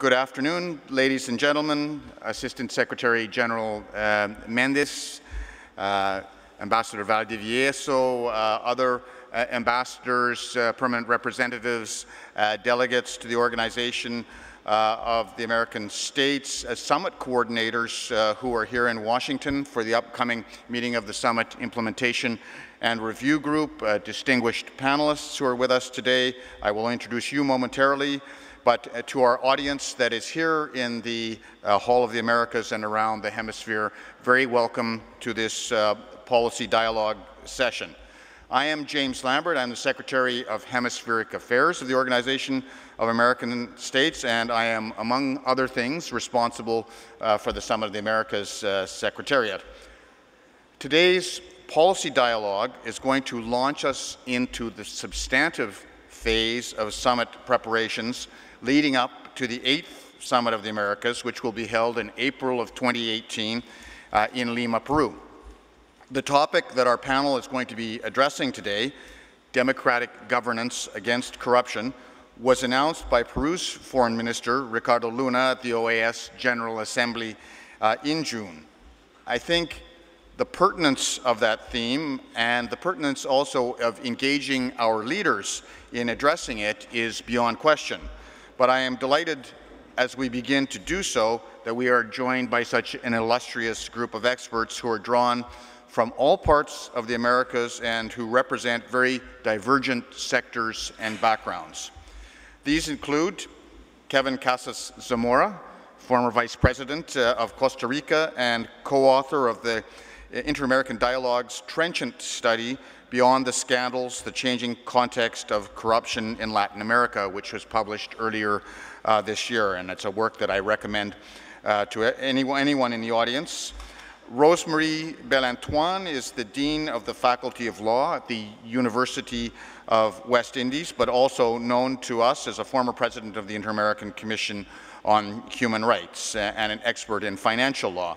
Good afternoon, ladies and gentlemen, Assistant Secretary General Mendes, Ambassador Valdivieso, other ambassadors, permanent representatives, delegates to the Organization of the American States, summit coordinators who are here in Washington for the upcoming meeting of the Summit Implementation and Review Group, distinguished panelists who are with us today. I will introduce you momentarily, but to our audience that is here in the Hall of the Americas and around the hemisphere, very welcome to this policy dialogue session. I am James Lambert. I'm the Secretary of Hemispheric Affairs of the Organization of American States, and I am, among other things, responsible for the Summit of the Americas Secretariat. Today's policy dialogue is going to launch us into the substantive phase of summit preparations leading up to the 8th Summit of the Americas, which will be held in April of 2018 in Lima, Peru. The topic that our panel is going to be addressing today, democratic governance against corruption, was announced by Peru's Foreign Minister, Ricardo Luna, at the OAS General Assembly in June. I think the pertinence of that theme and the pertinence also of engaging our leaders in addressing it is beyond question. But I am delighted as we begin to do so that we are joined by such an illustrious group of experts who are drawn from all parts of the Americas and who represent very divergent sectors and backgrounds. These include Kevin Casas Zamora, former Vice President of Costa Rica and co-author of the Inter-American Dialogue's Trenchant Study, Beyond the Scandals, the Changing Context of Corruption in Latin America, which was published earlier this year, and it's a work that I recommend to anyone in the audience. Rosemarie Belantoine is the Dean of the Faculty of Law at the University of West Indies, but also known to us as a former president of the Inter-American Commission on Human Rights and an expert in financial law.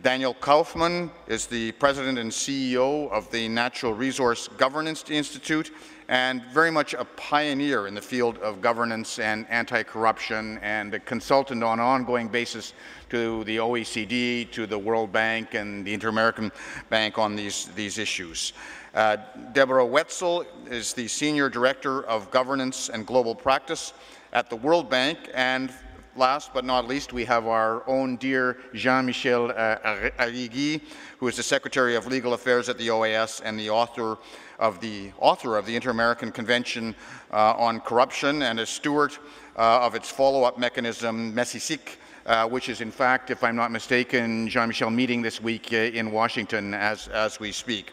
Daniel Kaufman is the president and CEO of the Natural Resource Governance Institute and very much a pioneer in the field of governance and anti-corruption and a consultant on an ongoing basis to the OECD, to the World Bank and the Inter-American Bank on these issues. Deborah Wetzel is the Senior Director of Governance and Global Practice at the World Bank, and last but not least, we have our own dear Jean-Michel Arrigui, who is the Secretary of Legal Affairs at the OAS and the author of the Inter-American Convention on Corruption and a steward of its follow-up mechanism, MESICIC, which is in fact, if I'm not mistaken, Jean-Michel, meeting this week in Washington as we speak.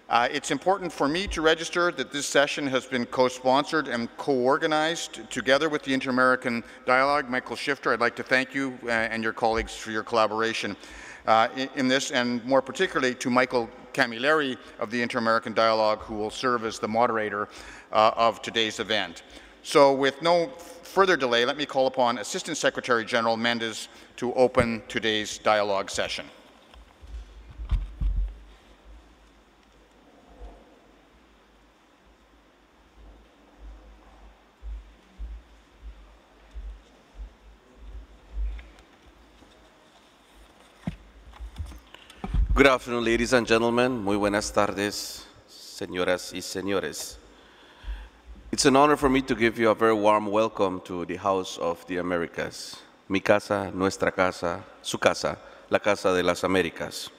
It's important for me to register that this session has been co-sponsored and co-organized together with the Inter-American Dialogue. Michael Shifter, I'd like to thank you and your colleagues for your collaboration in this, and more particularly to Michael Camilleri of the Inter-American Dialogue, who will serve as the moderator of today's event. So with no further delay, let me call upon Assistant Secretary General Mendes to open today's dialogue session. Good afternoon, ladies and gentlemen. Muy buenas tardes, señoras y señores. It's an honor for me to give you a very warm welcome to the House of the Americas. Mi casa, nuestra casa, su casa, la Casa de las Américas.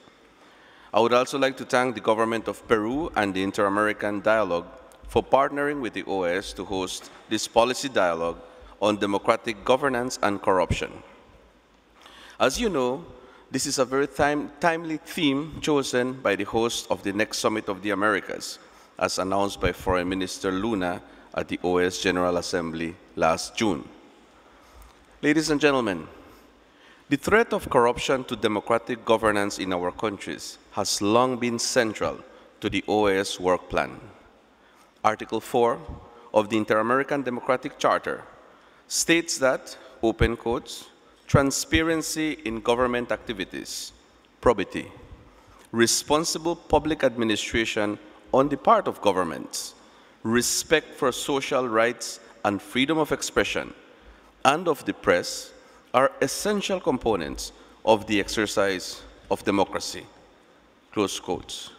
I would also like to thank the government of Peru and the Inter-American Dialogue for partnering with the OAS to host this policy dialogue on democratic governance and corruption. As you know, this is a very timely theme chosen by the host of the next Summit of the Americas, as announced by Foreign Minister Luna at the OAS General Assembly last June. Ladies and gentlemen, the threat of corruption to democratic governance in our countries has long been central to the OAS work plan. Article 4 of the Inter-American Democratic Charter states that, open quotes, transparency in government activities, probity, responsible public administration on the part of governments, respect for social rights and freedom of expression, and of the press are essential components of the exercise of democracy." Close quotes.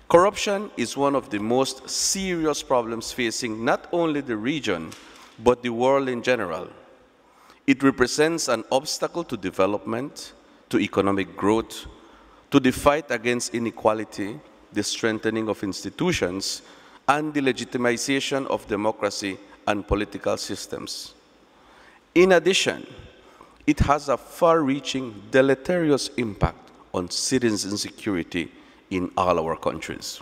Corruption is one of the most serious problems facing not only the region, but the world in general. It represents an obstacle to development, to economic growth, to the fight against inequality, the strengthening of institutions, and the legitimization of democracy and political systems. In addition, it has a far-reaching, deleterious impact on citizen security in all our countries.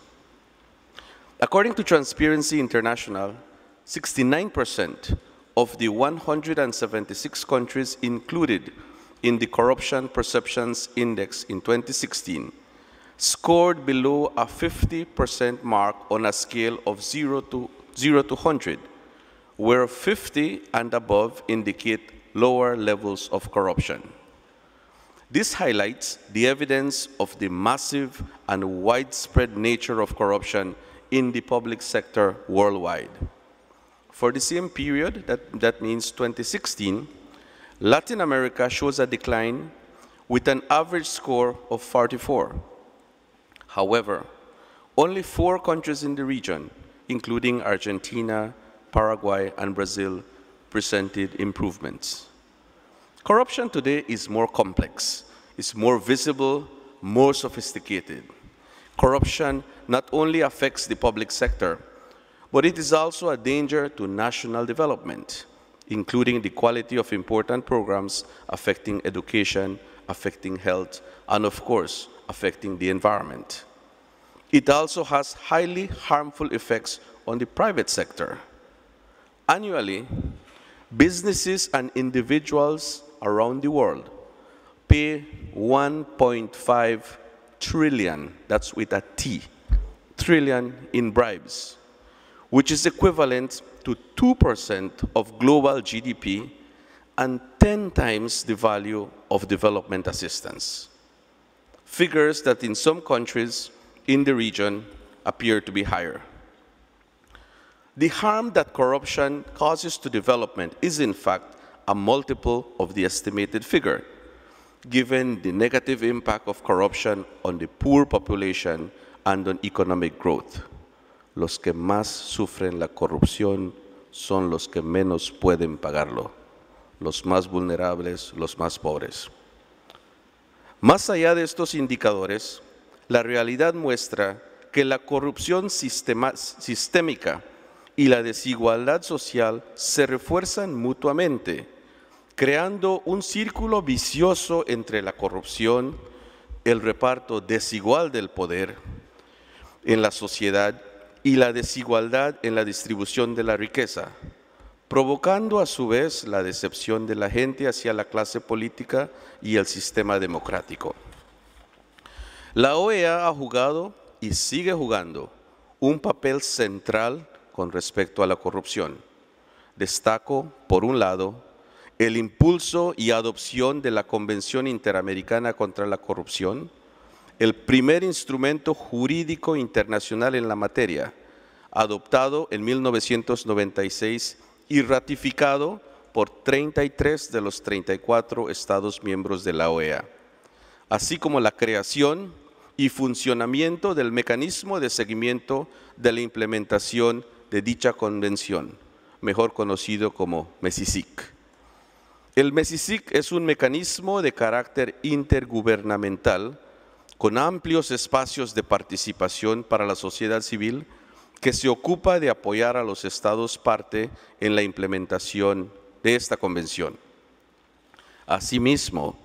According to Transparency International, 69% of the 176 countries included in the Corruption Perceptions Index in 2016 scored below a 50% mark on a scale of 0 to 100, where 50 and above indicate lower levels of corruption. This highlights the evidence of the massive and widespread nature of corruption in the public sector worldwide. For the same period, that means 2016, Latin America shows a decline with an average score of 44. However, only 4 countries in the region, including Argentina, Paraguay, and Brazil, presented improvements. Corruption today is more complex, it's more visible, more sophisticated. Corruption not only affects the public sector, but it is also a danger to national development, including the quality of important programs affecting education, affecting health, and of course, affecting the environment. It also has highly harmful effects on the private sector. Annually, businesses and individuals around the world pay 1.5 trillion, that's with a T, trillion in bribes, which is equivalent to 2% of global GDP and 10 times the value of development assistance. Figures that in some countries in the region appear to be higher. The harm that corruption causes to development is in fact a multiple of the estimated figure, given the negative impact of corruption on the poor population and on economic growth. Los que más sufren la corrupción son los que menos pueden pagarlo, los más vulnerables, los más pobres. Más allá de estos indicadores, la realidad muestra que la corrupción sistémica y la desigualdad social se refuerzan mutuamente, creando un círculo vicioso entre la corrupción, el reparto desigual del poder en la sociedad y la desigualdad en la distribución de la riqueza, provocando a su vez la decepción de la gente hacia la clase política y el sistema democrático. La OEA ha jugado y sigue jugando un papel central con respecto a la corrupción. Destaco, por un lado, el impulso y adopción de la Convención Interamericana contra la Corrupción, el primer instrumento jurídico internacional en la materia, adoptado en 1996 y ratificado por 33 de los 34 Estados miembros de la OEA, así como la creación y funcionamiento del mecanismo de seguimiento de la implementación de dicha convención, mejor conocido como MESICIC. El MESICIC es un mecanismo de carácter intergubernamental con amplios espacios de participación para la sociedad civil que se ocupa de apoyar a los estados parte en la implementación de esta convención. Asimismo,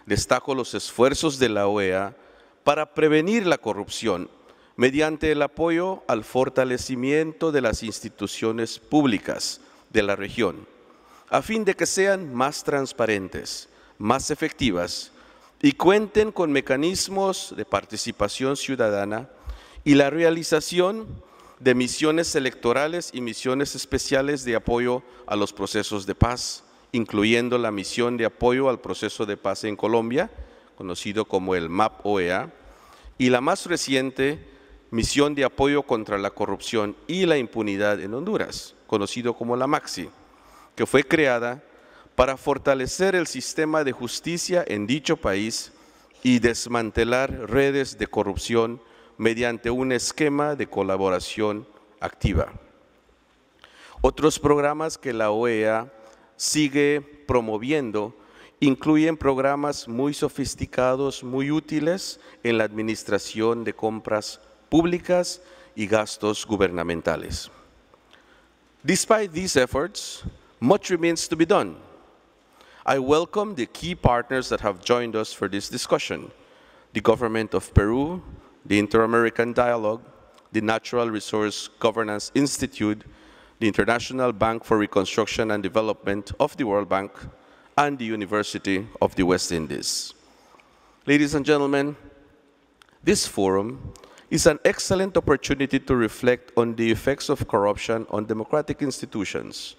destaco los esfuerzos de la OEA para prevenir la corrupción mediante el apoyo al fortalecimiento de las instituciones públicas de la región, a fin de que sean más transparentes, más efectivas y cuenten con mecanismos de participación ciudadana y la realización de misiones electorales y misiones especiales de apoyo a los procesos de paz, incluyendo la misión de apoyo al proceso de paz en Colombia, conocido como el MAP-OEA, y la más reciente misión de apoyo contra la corrupción y la impunidad en Honduras, conocido como la MAXI, que fue creada para fortalecer el sistema de justicia en dicho país y desmantelar redes de corrupción mediante un esquema de colaboración activa. Otros programas que la OEA sigue promoviendo incluyen programas muy sofisticados, muy útiles en la administración de compras públicas y gastos gubernamentales. Despite these efforts, much remains to be done. I welcome the key partners that have joined us for this discussion: the government of Peru, the Inter-American Dialogue, the Natural Resource Governance Institute, the International Bank for Reconstruction and Development of the World Bank, and the University of the West Indies. Ladies and gentlemen, this forum is an excellent opportunity to reflect on the effects of corruption on democratic institutions,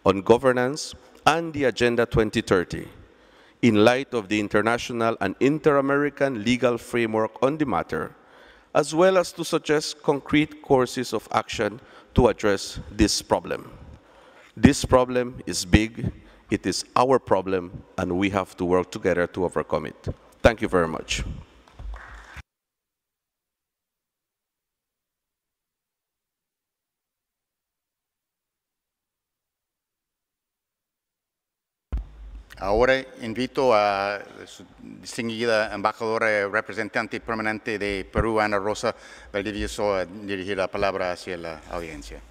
on governance, and the Agenda 2030, in light of the international and inter-American legal framework on the matter, as well as to suggest concrete courses of action to address this problem. This problem is big, it is our problem, and we have to work together to overcome it. Thank you very much. Ahora invito a su distinguida embajadora representante permanente de Perú, Ana Rosa Valdivieso, a dirigir la palabra hacia la audiencia.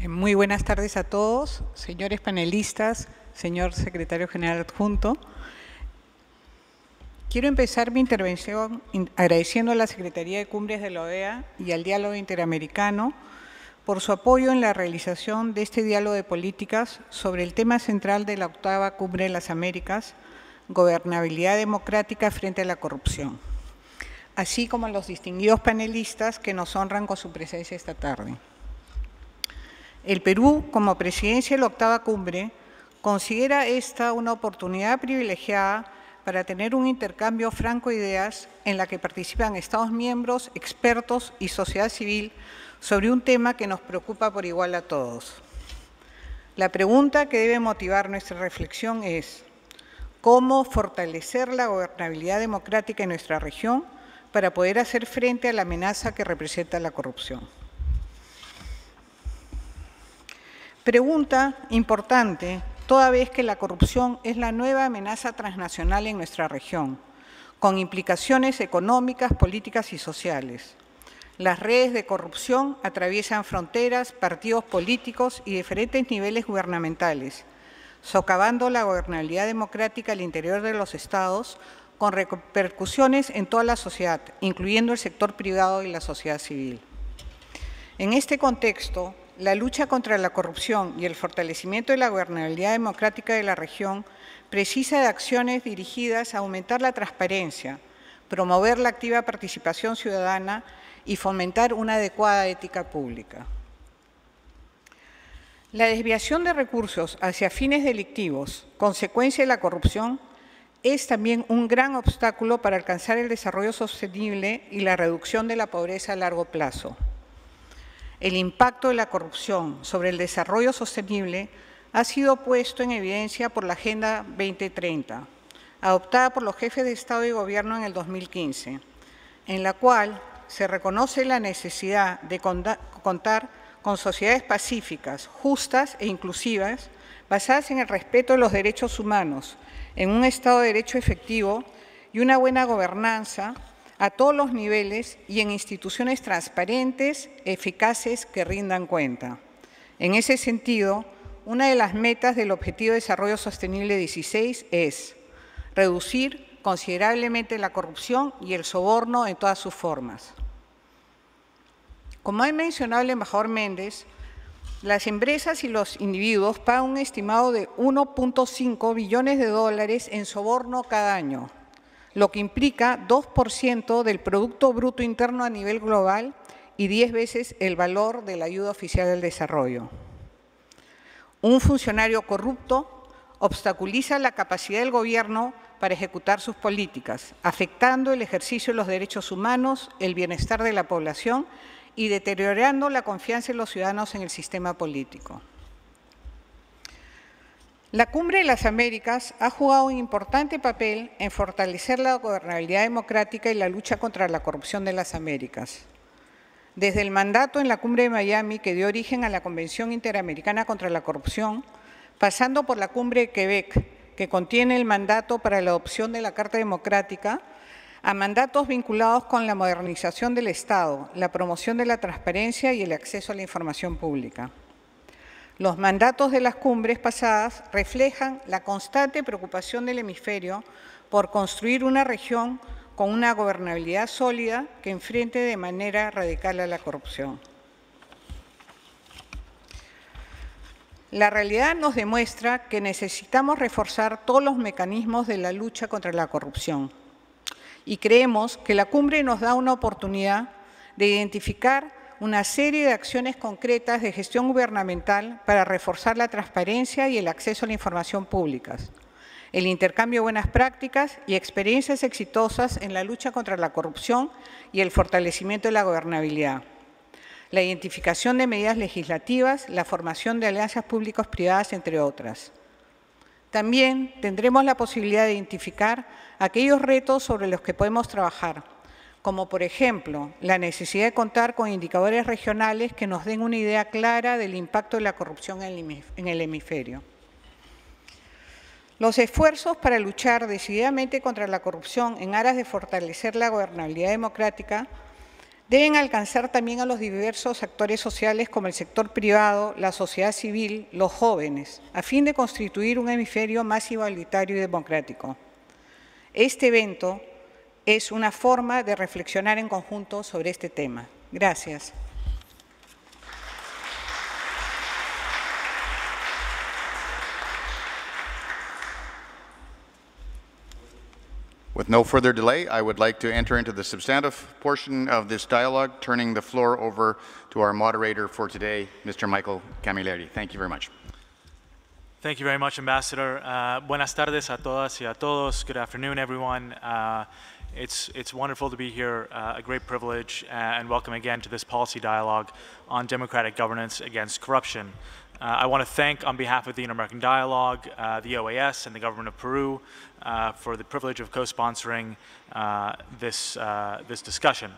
Muy buenas tardes a todos, señores panelistas, señor secretario general adjunto. Quiero empezar mi intervención agradeciendo a la Secretaría de Cumbres de la OEA y al Diálogo Interamericano por su apoyo en la realización de este diálogo de políticas sobre el tema central de la 8ª Cumbre de las Américas, gobernabilidad democrática frente a la corrupción, así como a los distinguidos panelistas que nos honran con su presencia esta tarde. El Perú, como presidencia de la 8ª Cumbre, considera esta una oportunidad privilegiada para tener un intercambio franco de ideas en la que participan Estados miembros, expertos y sociedad civil sobre un tema que nos preocupa por igual a todos. La pregunta que debe motivar nuestra reflexión es: ¿cómo fortalecer la gobernabilidad democrática en nuestra región para poder hacer frente a la amenaza que representa la corrupción? Pregunta importante, toda vez que la corrupción es la nueva amenaza transnacional en nuestra región, con implicaciones económicas, políticas y sociales. Las redes de corrupción atraviesan fronteras, partidos políticos y diferentes niveles gubernamentales, socavando la gobernabilidad democrática al interior de los estados, con repercusiones en toda la sociedad, incluyendo el sector privado y la sociedad civil. En este contexto, la lucha contra la corrupción y el fortalecimiento de la gobernabilidad democrática de la región precisa de acciones dirigidas a aumentar la transparencia, promover la activa participación ciudadana y fomentar una adecuada ética pública. La desviación de recursos hacia fines delictivos, consecuencia de la corrupción, es también un gran obstáculo para alcanzar el desarrollo sostenible y la reducción de la pobreza a largo plazo. El impacto de la corrupción sobre el desarrollo sostenible ha sido puesto en evidencia por la Agenda 2030, adoptada por los jefes de Estado y Gobierno en el 2015, en la cual se reconoce la necesidad de contar con sociedades pacíficas, justas e inclusivas, basadas en el respeto de los derechos humanos, en un Estado de Derecho efectivo y una buena gobernanza a todos los niveles y en instituciones transparentes, eficaces, que rindan cuenta. En ese sentido, una de las metas del Objetivo de Desarrollo Sostenible 16 es reducir considerablemente la corrupción y el soborno en todas sus formas. Como ha mencionado el embajador Méndez, las empresas y los individuos pagan un estimado de 1.5 billones de dólares en soborno cada año, lo que implica 2% del Producto Bruto Interno a nivel global y 10 veces el valor de la ayuda oficial del desarrollo. Un funcionario corrupto obstaculiza la capacidad del gobierno para ejecutar sus políticas, afectando el ejercicio de los derechos humanos, el bienestar de la población y deteriorando la confianza de los ciudadanos en el sistema político. La Cumbre de las Américas ha jugado un importante papel en fortalecer la gobernabilidad democrática y la lucha contra la corrupción de las Américas. Desde el mandato en la Cumbre de Miami, que dio origen a la Convención Interamericana contra la Corrupción, pasando por la Cumbre de Quebec, que contiene el mandato para la adopción de la Carta Democrática, a mandatos vinculados con la modernización del Estado, la promoción de la transparencia y el acceso a la información pública. Los mandatos de las cumbres pasadas reflejan la constante preocupación del hemisferio por construir una región con una gobernabilidad sólida que enfrente de manera radical a la corrupción. La realidad nos demuestra que necesitamos reforzar todos los mecanismos de la lucha contra la corrupción y creemos que la cumbre nos da una oportunidad de identificar una serie de acciones concretas de gestión gubernamental para reforzar la transparencia y el acceso a la información pública, el intercambio de buenas prácticas y experiencias exitosas en la lucha contra la corrupción y el fortalecimiento de la gobernabilidad, la identificación de medidas legislativas, la formación de alianzas públicos-privadas, entre otras. También tendremos la posibilidad de identificar aquellos retos sobre los que podemos trabajar, como por ejemplo la necesidad de contar con indicadores regionales que nos den una idea clara del impacto de la corrupción en el hemisferio. Los esfuerzos para luchar decididamente contra la corrupción en aras de fortalecer la gobernabilidad democrática deben alcanzar también a los diversos actores sociales como el sector privado, la sociedad civil, los jóvenes, a fin de constituir un hemisferio más igualitario y democrático. Este evento es una forma de reflexionar en conjunto sobre este tema. Gracias. With no further delay, I would like to enter into the substantive portion of this dialogue, turning the floor over to our moderator for today, Mr. Michael Camilleri. Thank you very much. Thank you very much, Ambassador. Buenas tardes a todas y a todos. Good afternoon, everyone. It's wonderful to be here, a great privilege, and welcome again to this policy dialogue on democratic governance against corruption. I want to thank, on behalf of the Inter-American Dialogue, the OAS and the government of Peru for the privilege of co-sponsoring this discussion.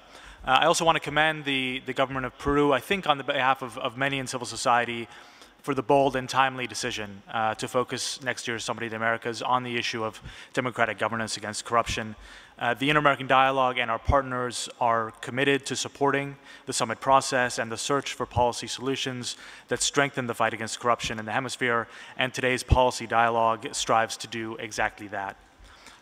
I also want to commend the government of Peru, I think on the behalf of many in civil society, for the bold and timely decision to focus next year's Summit of the Americas on the issue of democratic governance against corruption. The Inter-American Dialogue and our partners are committed to supporting the summit process and the search for policy solutions that strengthen the fight against corruption in the hemisphere, and today's policy dialogue strives to do exactly that.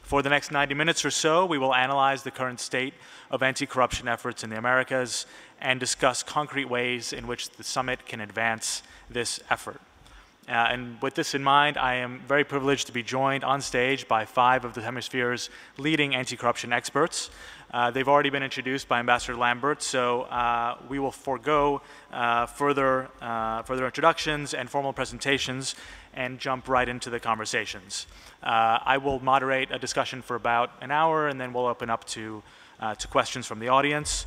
For the next 90 minutes or so, we will analyze the current state of anti-corruption efforts in the Americas and discuss concrete ways in which the summit can advance this effort. And with this in mind, I am very privileged to be joined on stage by 5 of the hemisphere's leading anti-corruption experts. They've already been introduced by Ambassador Lambert, so we will forego further introductions and formal presentations and jump right into the conversations. I will moderate a discussion for about an hour, and then we'll open up to questions from the audience.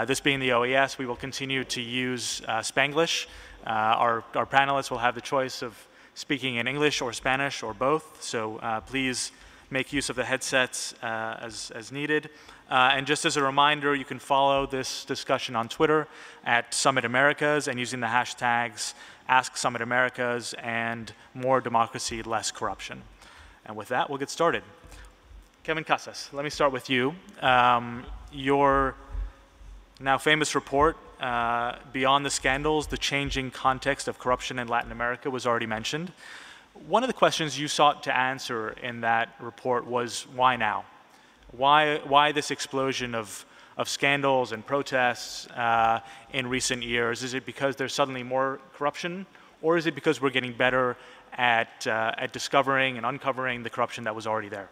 This being the OAS, we will continue to use Spanglish. Our panelists will have the choice of speaking in English or Spanish or both, so please make use of the headsets as needed. And just as a reminder, you can follow this discussion on Twitter at Summit Americas and using the hashtags AskSummitAmericas and More Democracy, Less Corruption. And with that, we'll get started. Kevin Casas, let me start with you. Your now famous report, Beyond the Scandals, the Changing Context of Corruption in Latin America, was already mentioned. One of the questions you sought to answer in that report was, why now? Why this explosion of scandals and protests in recent years? Is it because there's suddenly more corruption, or is it because we're getting better at discovering and uncovering the corruption that was already there?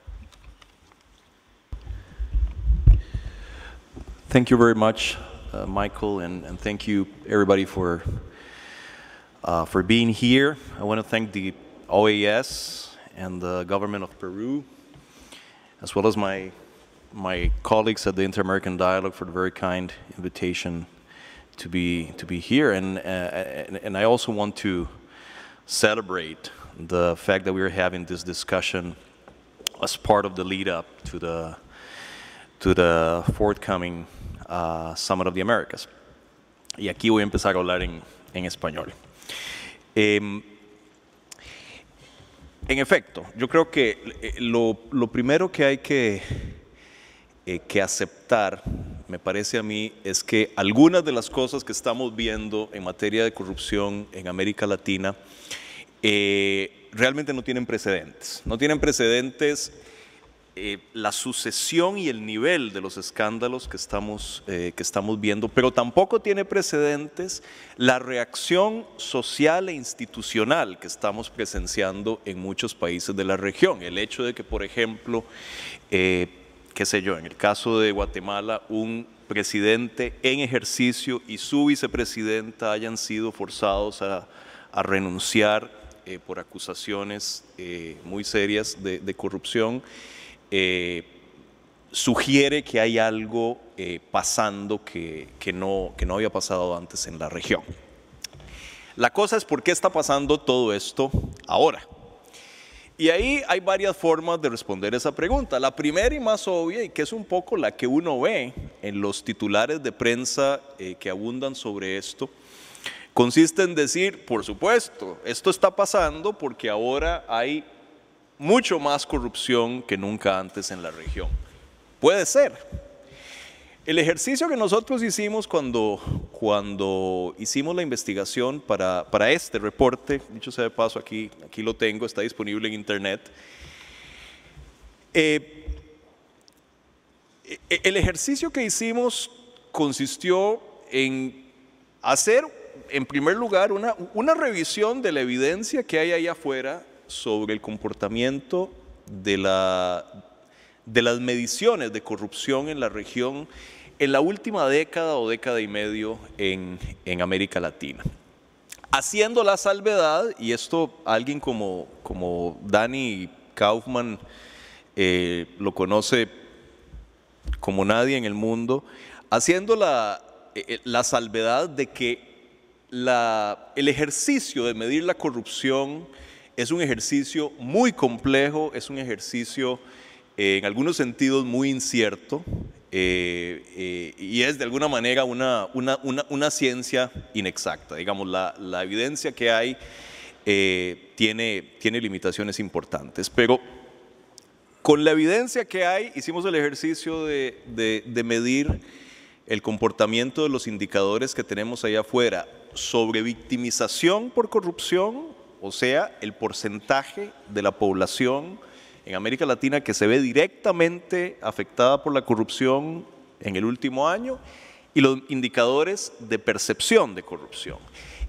Thank you very much, Michael, and thank you everybody for being here. I want to thank the OAS and the government of Peru, as well as my colleagues at the Inter-American Dialogue for the very kind invitation be here, and I also want to celebrate the fact that we are having this discussion as part of the lead up to the forthcoming Summit of the Americas. Y aquí voy a empezar a hablar en español. En efecto, yo creo que lo primero que hay que aceptar, me parece a mí, es que algunas de las cosas que estamos viendo en materia de corrupción en América Latina realmente no tienen precedentes. No tienen precedentes la sucesión y el nivel de los escándalos que estamos viendo, pero tampoco tiene precedentes la reacción social e institucional que estamos presenciando en muchos países de la región. El hecho de que, por ejemplo, qué sé yo, en el caso de Guatemala, un presidente en ejercicio y su vicepresidenta hayan sido forzados a renunciar por acusaciones muy serias de corrupción, sugiere que hay algo pasando que no había pasado antes en la región. La cosa es por qué está pasando todo esto ahora. Y ahí hay varias formas de responder esa pregunta. La primera y más obvia, y que es un poco la que uno ve en los titulares de prensa que abundan sobre esto, consiste en decir, por supuesto, esto está pasando porque ahora hay mucho más corrupción que nunca antes en la región. Puede ser. El ejercicio que nosotros hicimos cuando hicimos la investigación para este reporte, dicho sea de paso, aquí lo tengo, está disponible en internet. El ejercicio que hicimos consistió en hacer, en primer lugar, una revisión de la evidencia que hay ahí afuera sobre el comportamiento de las mediciones de corrupción en la región en la última década o década y medio en América Latina. Haciendo la salvedad, y esto alguien como Danny Kaufman lo conoce como nadie en el mundo, haciendo la salvedad de que el ejercicio de medir la corrupción es un ejercicio muy complejo, es un ejercicio en algunos sentidos muy incierto y es de alguna manera una ciencia inexacta. Digamos, la evidencia que hay tiene limitaciones importantes, pero con la evidencia que hay hicimos el ejercicio de medir el comportamiento de los indicadores que tenemos allá afuera sobre victimización por corrupción, o sea, el porcentaje de la población en América Latina que se ve directamente afectada por la corrupción en el último año, y los indicadores de percepción de corrupción.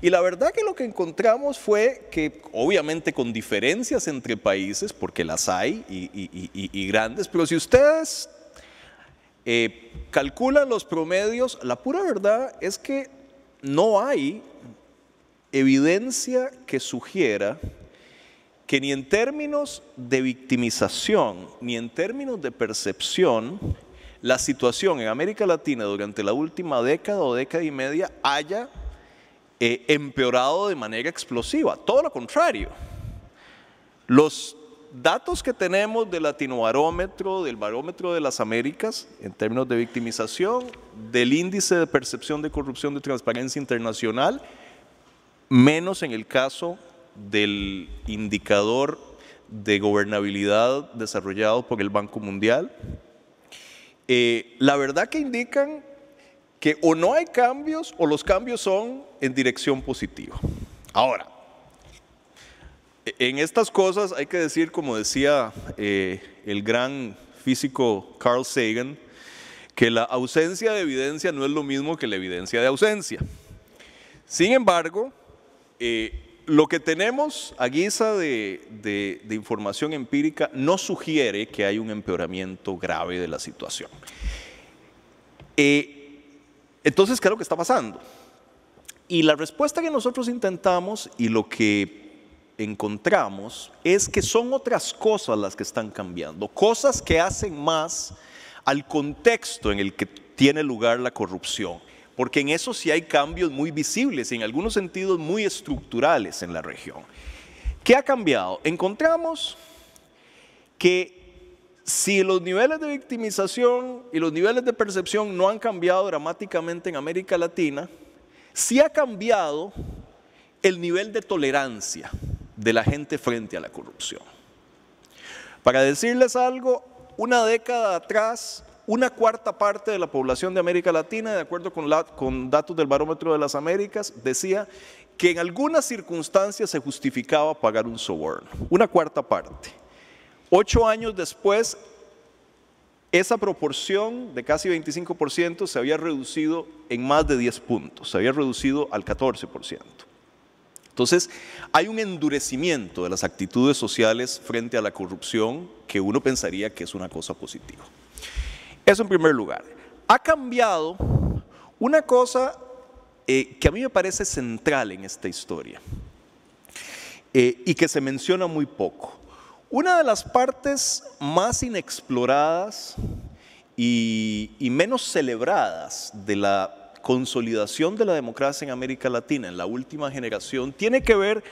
Y la verdad que lo que encontramos fue que, obviamente con diferencias entre países, porque las hay y grandes, pero si ustedes calculan los promedios, la pura verdad es que no hay evidencia que sugiera que ni en términos de victimización ni en términos de percepción la situación en América Latina durante la última década o década y media haya empeorado de manera explosiva. Todo lo contrario. Los datos que tenemos del Latinobarómetro, del Barómetro de las Américas, en términos de victimización, del índice de percepción de corrupción de Transparencia Internacional, menos en el caso del indicador de gobernabilidad desarrollado por el Banco Mundial, la verdad que indican que o no hay cambios o los cambios son en dirección positiva. Ahora, en estas cosas hay que decir, como decía el gran físico Carl Sagan, que la ausencia de evidencia no es lo mismo que la evidencia de ausencia. Sin embargo, lo que tenemos a guisa de información empírica no sugiere que hay un empeoramiento grave de la situación. Entonces, ¿qué es lo que está pasando? Y la respuesta que nosotros intentamos y lo que encontramos es que son otras cosas las que están cambiando, cosas que hacen más al contexto en el que tiene lugar la corrupción. porque en eso sí hay cambios muy visibles y en algunos sentidos muy estructurales en la región. ¿Qué ha cambiado? Encontramos que si los niveles de victimización y los niveles de percepción no han cambiado dramáticamente en América Latina, sí ha cambiado el nivel de tolerancia de la gente frente a la corrupción. Para decirles algo, una década atrás, una cuarta parte de la población de América Latina, de acuerdo con datos del Barómetro de las Américas, decía que en algunas circunstancias se justificaba pagar un soborno. Una cuarta parte. 8 años después, esa proporción de casi 25% se había reducido en más de 10 puntos, se había reducido al 14%. Entonces, hay un endurecimiento de las actitudes sociales frente a la corrupción que uno pensaría que es una cosa positiva. Eso en primer lugar. Ha cambiado una cosa que a mí me parece central en esta historia y que se menciona muy poco. Una de las partes más inexploradas y menos celebradas de la consolidación de la democracia en América Latina en la última generación tiene que ver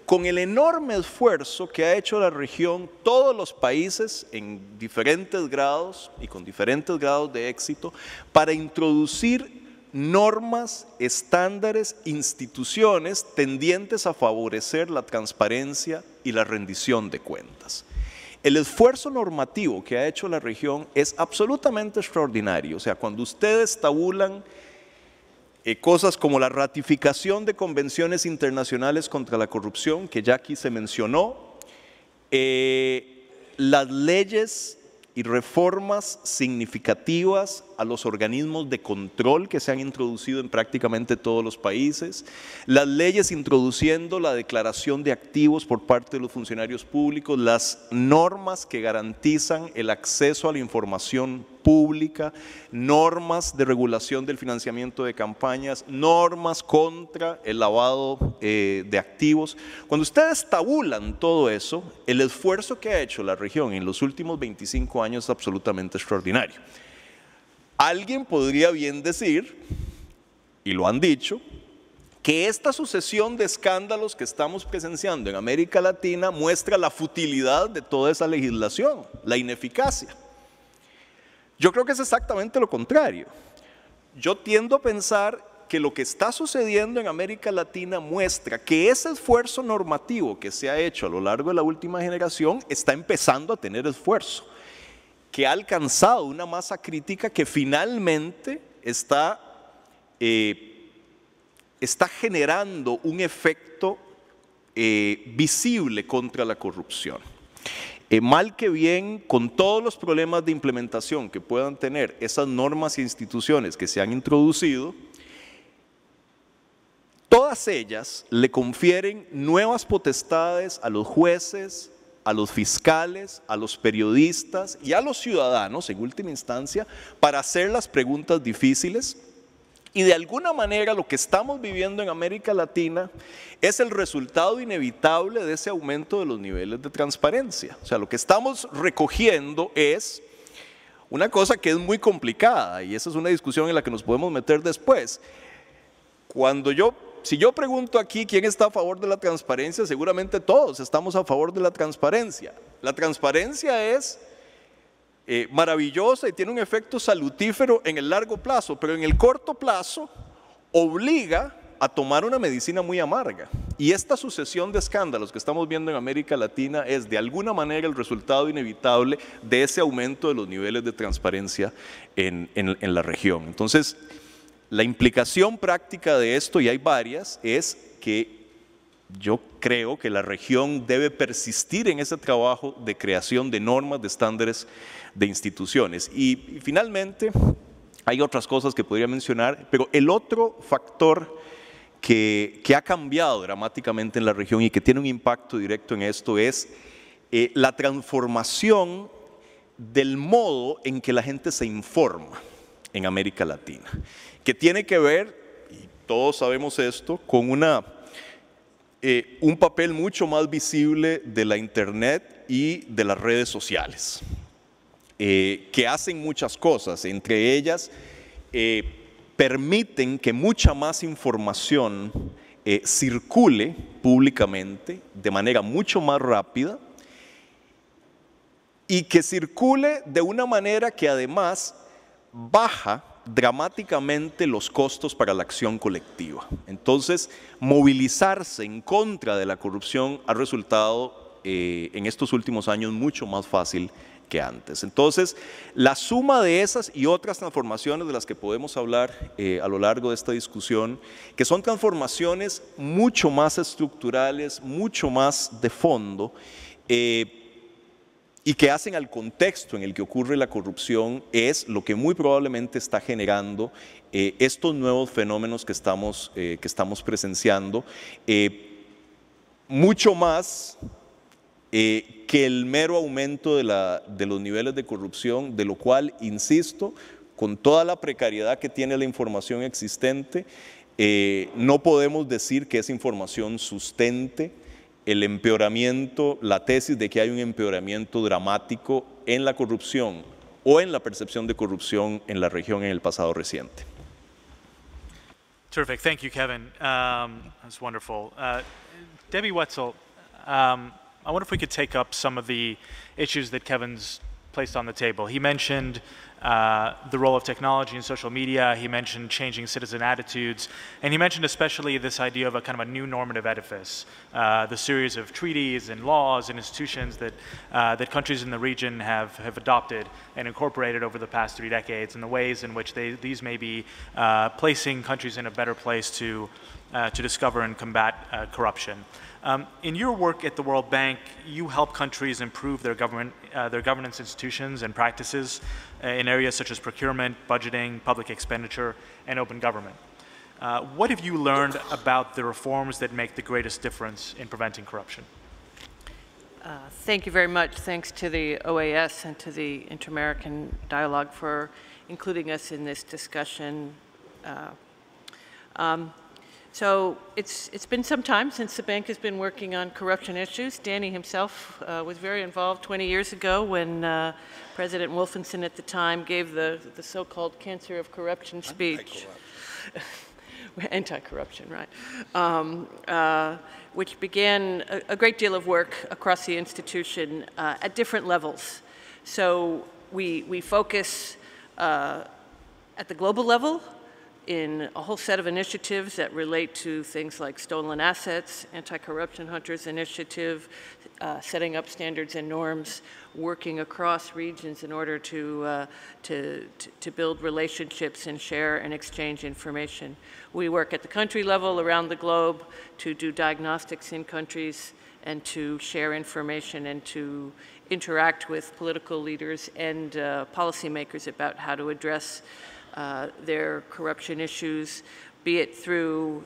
con el enorme esfuerzo que ha hecho la región, todos los países en diferentes grados y con diferentes grados de éxito, para introducir normas, estándares, instituciones tendientes a favorecer la transparencia y la rendición de cuentas. El esfuerzo normativo que ha hecho la región es absolutamente extraordinario. O sea, cuando ustedes tabulan cosas como la ratificación de convenciones internacionales contra la corrupción, que ya aquí se mencionó, las leyes y reformas significativas a los organismos de control que se han introducido en prácticamente todos los países, las leyes introduciendo la declaración de activos por parte de los funcionarios públicos, las normas que garantizan el acceso a la información pública, normas de regulación del financiamiento de campañas, normas contra el lavado de activos. Cuando ustedes tabulan todo eso, el esfuerzo que ha hecho la región en los últimos 25 años es absolutamente extraordinario. Alguien podría bien decir, y lo han dicho, que esta sucesión de escándalos que estamos presenciando en América Latina muestra la futilidad de toda esa legislación, la ineficacia. Yo creo que es exactamente lo contrario. Yo tiendo a pensar que lo que está sucediendo en América Latina muestra que ese esfuerzo normativo que se ha hecho a lo largo de la última generación está empezando a tener esfuerzo, que ha alcanzado una masa crítica que finalmente está generando un efecto visible contra la corrupción. Mal que bien, con todos los problemas de implementación que puedan tener esas normas e instituciones que se han introducido, todas ellas le confieren nuevas potestades a los jueces, a los fiscales, a los periodistas y a los ciudadanos, en última instancia, para hacer las preguntas difíciles. Y de alguna manera lo que estamos viviendo en América Latina es el resultado inevitable de ese aumento de los niveles de transparencia. O sea, lo que estamos recogiendo es una cosa que es muy complicada y esa es una discusión en la que nos podemos meter después. Si yo pregunto aquí quién está a favor de la transparencia, seguramente todos estamos a favor de la transparencia. La transparencia es maravillosa y tiene un efecto salutífero en el largo plazo, pero en el corto plazo obliga a tomar una medicina muy amarga. Y esta sucesión de escándalos que estamos viendo en América Latina es de alguna manera el resultado inevitable de ese aumento de los niveles de transparencia en la región. Entonces, la implicación práctica de esto, y hay varias, es que yo creo que la región debe persistir en ese trabajo de creación de normas, de estándares, de instituciones. Y finalmente, hay otras cosas que podría mencionar, pero el otro factor que ha cambiado dramáticamente en la región y que tiene un impacto directo en esto es la transformación del modo en que la gente se informa en América Latina, que tiene que ver, y todos sabemos esto, con un papel mucho más visible de la Internet y de las redes sociales, que hacen muchas cosas, entre ellas permiten que mucha más información circule públicamente de manera mucho más rápida y que circule de una manera que además baja dramáticamente los costos para la acción colectiva. Entonces, movilizarse en contra de la corrupción ha resultado en estos últimos años mucho más fácil que antes. Entonces, la suma de esas y otras transformaciones de las que podemos hablar a lo largo de esta discusión, que son transformaciones mucho más estructurales, mucho más de fondo, y que hacen al contexto en el que ocurre la corrupción, es lo que muy probablemente está generando estos nuevos fenómenos que estamos presenciando, mucho más que el mero aumento de los niveles de corrupción, de lo cual, insisto, con toda la precariedad que tiene la información existente, no podemos decir que esa información sustente el empeoramiento, la tesis de que hay un empeoramiento dramático en la corrupción o en la percepción de corrupción en la región en el pasado reciente. Terrific. Thank you, Kevin. That's wonderful. Debbie Wetzel, I wonder if we could take up some of the issues that Kevin's placed on the table. He mentioned the role of technology and social media. He mentioned changing citizen attitudes. And he mentioned especially this idea of a kind of a new normative edifice, the series of treaties and laws and institutions that, that countries in the region have adopted and incorporated over the past 3 decades, and the ways in which these may be placing countries in a better place to discover and combat corruption. In your work at the World Bank, you help countries improve their governance institutions and practices in areas such as procurement, budgeting, public expenditure, and open government. What have you learned about the reforms that make the greatest difference in preventing corruption? Thank you very much. Thanks to the OAS and to the Inter-American Dialogue for including us in this discussion. So it's been some time since the bank has been working on corruption issues. Danny himself was very involved 20 years ago when President Wolfensohn at the time gave the so-called cancer of corruption speech. Anti-corruption, right. Which began a great deal of work across the institution at different levels. So we focus at the global level in a whole set of initiatives that relate to things like stolen assets, Anti-Corruption Hunters Initiative, setting up standards and norms, working across regions in order to build relationships and share and exchange information. We work at the country level around the globe to do diagnostics in countries and to share information and to interact with political leaders and policymakers about how to address their corruption issues, be it through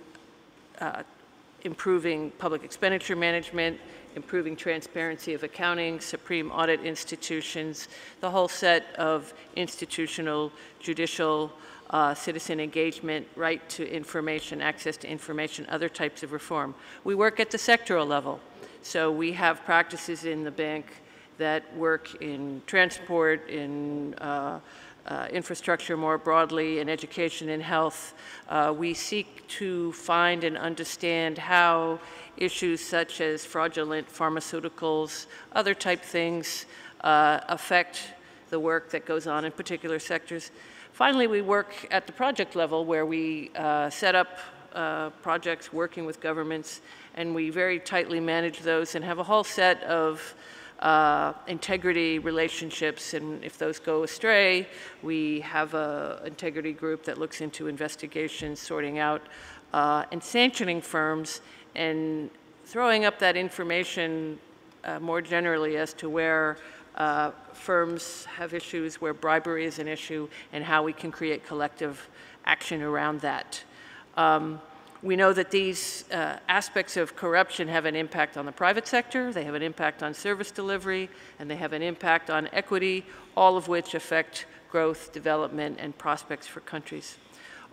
improving public expenditure management, improving transparency of accounting, supreme audit institutions, the whole set of institutional, judicial, citizen engagement, right to information, access to information, other types of reform. We work at the sectoral level. So we have practices in the bank that work in transport, in infrastructure more broadly, in education and health. We seek to find and understand how issues such as fraudulent pharmaceuticals, other type things affect the work that goes on in particular sectors. Finally, we work at the project level where we set up projects working with governments, and we very tightly manage those and have a whole set of integrity relationships, and if those go astray, we have an integrity group that looks into investigations, sorting out and sanctioning firms, and throwing up that information more generally as to where firms have issues, where bribery is an issue, and how we can create collective action around that. We know that these aspects of corruption have an impact on the private sector, they have an impact on service delivery, and they have an impact on equity, all of which affect growth, development, and prospects for countries.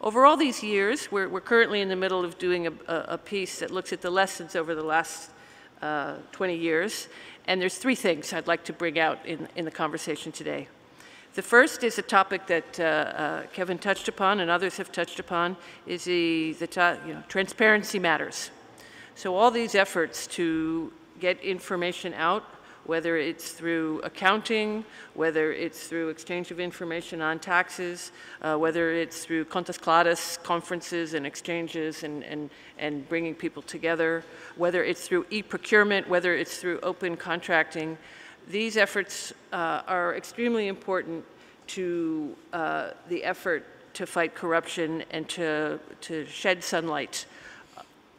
Over all these years, we're currently in the middle of doing a piece that looks at the lessons over the last 20 years, and there's 3 things I'd like to bring out in the conversation today. The first is a topic that Kevin touched upon and others have touched upon, is transparency matters. So all these efforts to get information out, whether it's through accounting, whether it's through exchange of information on taxes, whether it's through Contas Claras conferences and exchanges and bringing people together, whether it's through e-procurement, whether it's through open contracting, these efforts are extremely important to the effort to fight corruption and to shed sunlight.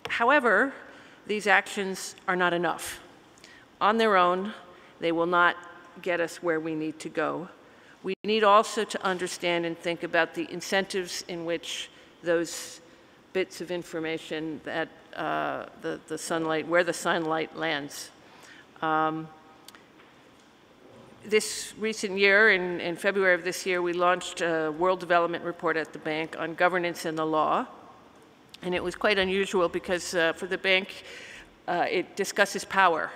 However, these actions are not enough. On their own, they will not get us where we need to go. We need also to understand and think about the incentives in which those bits of information that the sunlight, where the sunlight lands. This recent year, in February of this year, we launched a World Development Report at the bank on governance and the law. And it was quite unusual because for the bank, it discusses power.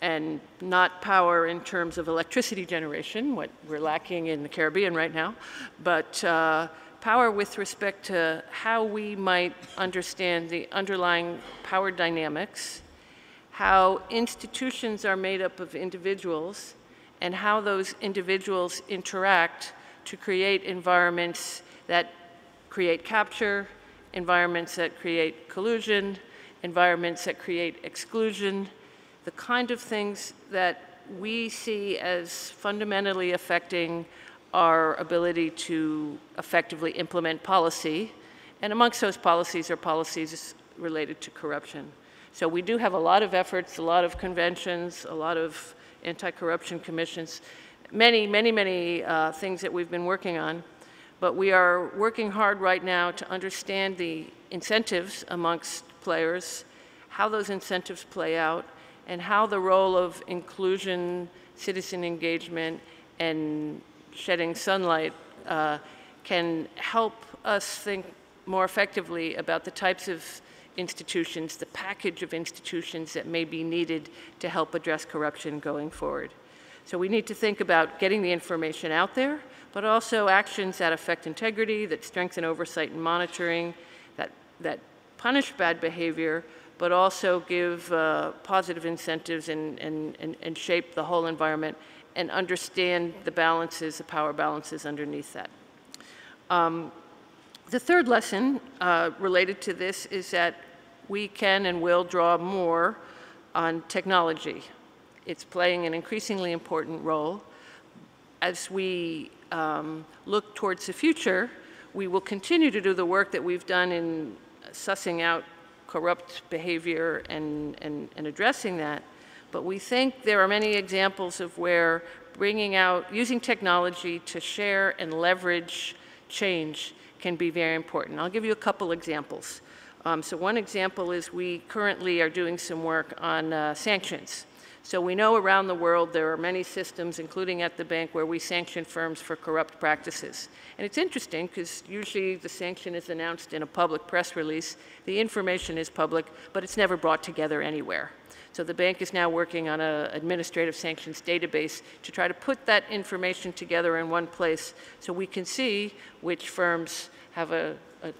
And not power in terms of electricity generation, what we're lacking in the Caribbean right now, but power with respect to how we might understand the underlying power dynamics, how institutions are made up of individuals, and how those individuals interact to create environments that create capture, environments that create collusion, environments that create exclusion, the kind of things that we see as fundamentally affecting our ability to effectively implement policy. And amongst those policies are policies related to corruption. So we do have a lot of efforts, a lot of conventions, a lot of anti-corruption commissions, many things that we've been working on. But we are working hard right now to understand the incentives amongst players, how those incentives play out, and how the role of inclusion, citizen engagement, and shedding sunlight can help us think more effectively about the types of institutions, the package of institutions that may be needed to help address corruption going forward. So we need to think about getting the information out there, but also actions that affect integrity, that strengthen oversight and monitoring, that punish bad behavior, but also give positive incentives and shape the whole environment and understand the balances, the power balances underneath that. The third lesson related to this is that we can and will draw more on technology. It's playing an increasingly important role. As we look towards the future, we will continue to do the work that we've done in sussing out corrupt behavior and addressing that. But we think there are many examples of where using technology to share and leverage change can be very important. I'll give you a couple examples. So one example is we currently are doing some work on sanctions. So we know around the world there are many systems, including at the bank, where we sanction firms for corrupt practices. And it's interesting because usually the sanction is announced in a public press release. The information is public, but it's never brought together anywhere. So the bank is now working on an administrative sanctions database to try to put that information together in one place so we can see which firms have a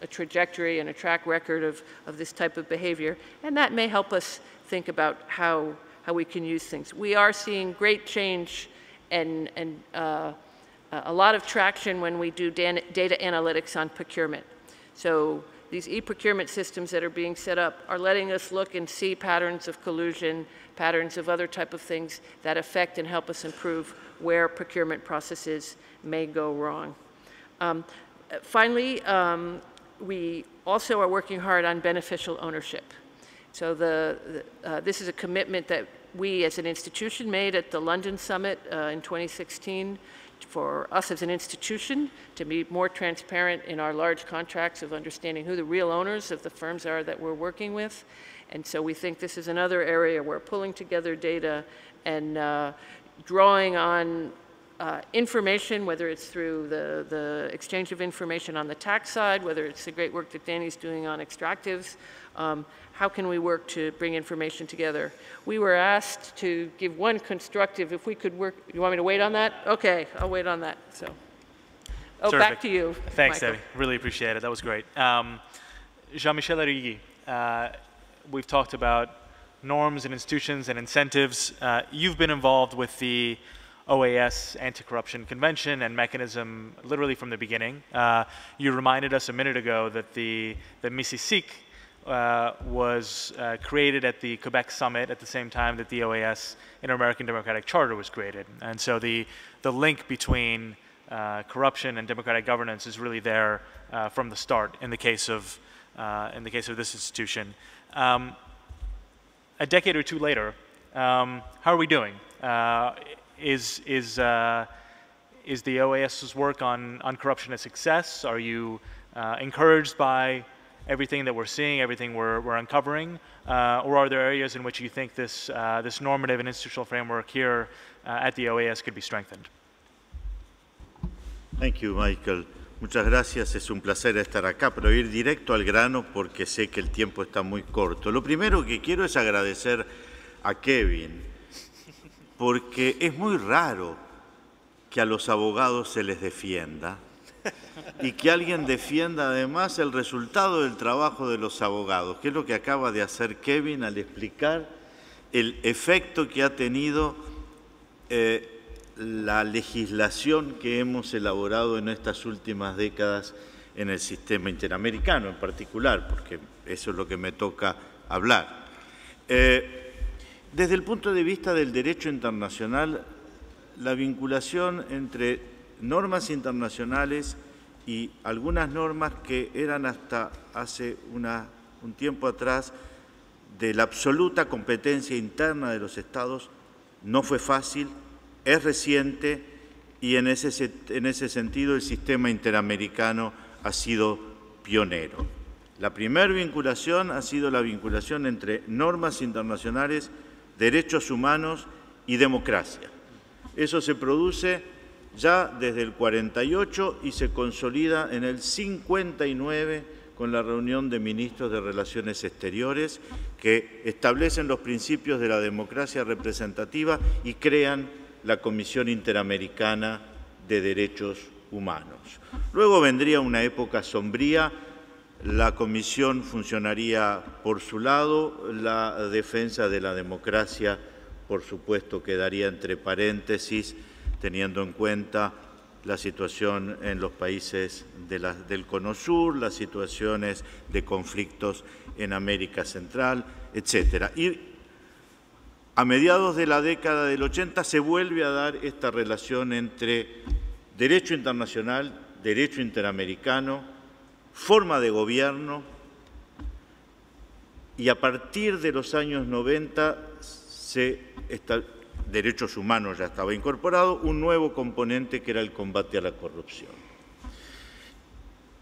trajectory and a track record of this type of behavior. And that may help us think about how we can use things. We are seeing great change and a lot of traction when we do data analytics on procurement. So these e-procurement systems that are being set up are letting us look and see patterns of collusion, patterns of other type of things that affect and help us improve where procurement processes may go wrong. Finally, we also are working hard on beneficial ownership. So this is a commitment that we as an institution made at the London Summit in 2016 for us as an institution to be more transparent in our large contracts of understanding who the real owners of the firms are that we're working with. And so we think this is another area where pulling together data and drawing on information, whether it's through the exchange of information on the tax side, whether it's the great work that Danny's doing on extractives, How can we work to bring information together? We were asked to give one constructive, if we could work, you want me to wait on that? Okay, I'll wait on that, so. Oh, Terrific. back to you, Thanks, Michael. Debbie. Really appreciate it. That was great. Jean-Michel Arrigui, we've talked about norms and institutions and incentives. You've been involved with the OAS Anti-Corruption Convention and mechanism literally from the beginning. You reminded us a minute ago that the MICICIC was created at the Quebec Summit at the same time that the OAS Inter-American Democratic Charter was created. And so the link between corruption and democratic governance is really there from the start in the case of this institution. A decade or two later, how are we doing? Is the OAS's work on corruption a success? Are you encouraged by everything that we're seeing, everything we're uncovering, or are there areas in which you think this normative and institutional framework here at the OAS could be strengthened? Thank you, Michael. Muchas gracias, es un placer estar acá, pero ir directo al grano porque sé que el tiempo está muy corto. Lo primero que quiero es agradecer a Kevin, porque es muy raro que a los abogados se les defienda y que alguien defienda además el resultado del trabajo de los abogados, que es lo que acaba de hacer Kevin al explicar el efecto que ha tenido la legislación que hemos elaborado en estas últimas décadas en el sistema interamericano en particular, porque eso es lo que me toca hablar. Desde el punto de vista del derecho internacional, la vinculación entre normas internacionales y algunas normas que eran hasta hace un tiempo atrás de la absoluta competencia interna de los Estados no fue fácil, es reciente y en ese sentido el sistema interamericano ha sido pionero. La primera vinculación ha sido la vinculación entre normas internacionales, derechos humanos y democracia. Eso se produce ya desde el 48 y se consolida en el 59 con la reunión de ministros de Relaciones Exteriores que establecen los principios de la democracia representativa y crean la Comisión Interamericana de Derechos Humanos. Luego vendría una época sombría, la Comisión funcionaría por su lado, la defensa de la democracia, por supuesto, quedaría entre paréntesis, teniendo en cuenta la situación en los países del Cono Sur, las situaciones de conflictos en América Central, etc. Y a mediados de la década del 80 se vuelve a dar esta relación entre derecho internacional, derecho interamericano, forma de gobierno, y a partir de los años 90 derechos humanos ya estaba incorporado, un nuevo componente que era el combate a la corrupción.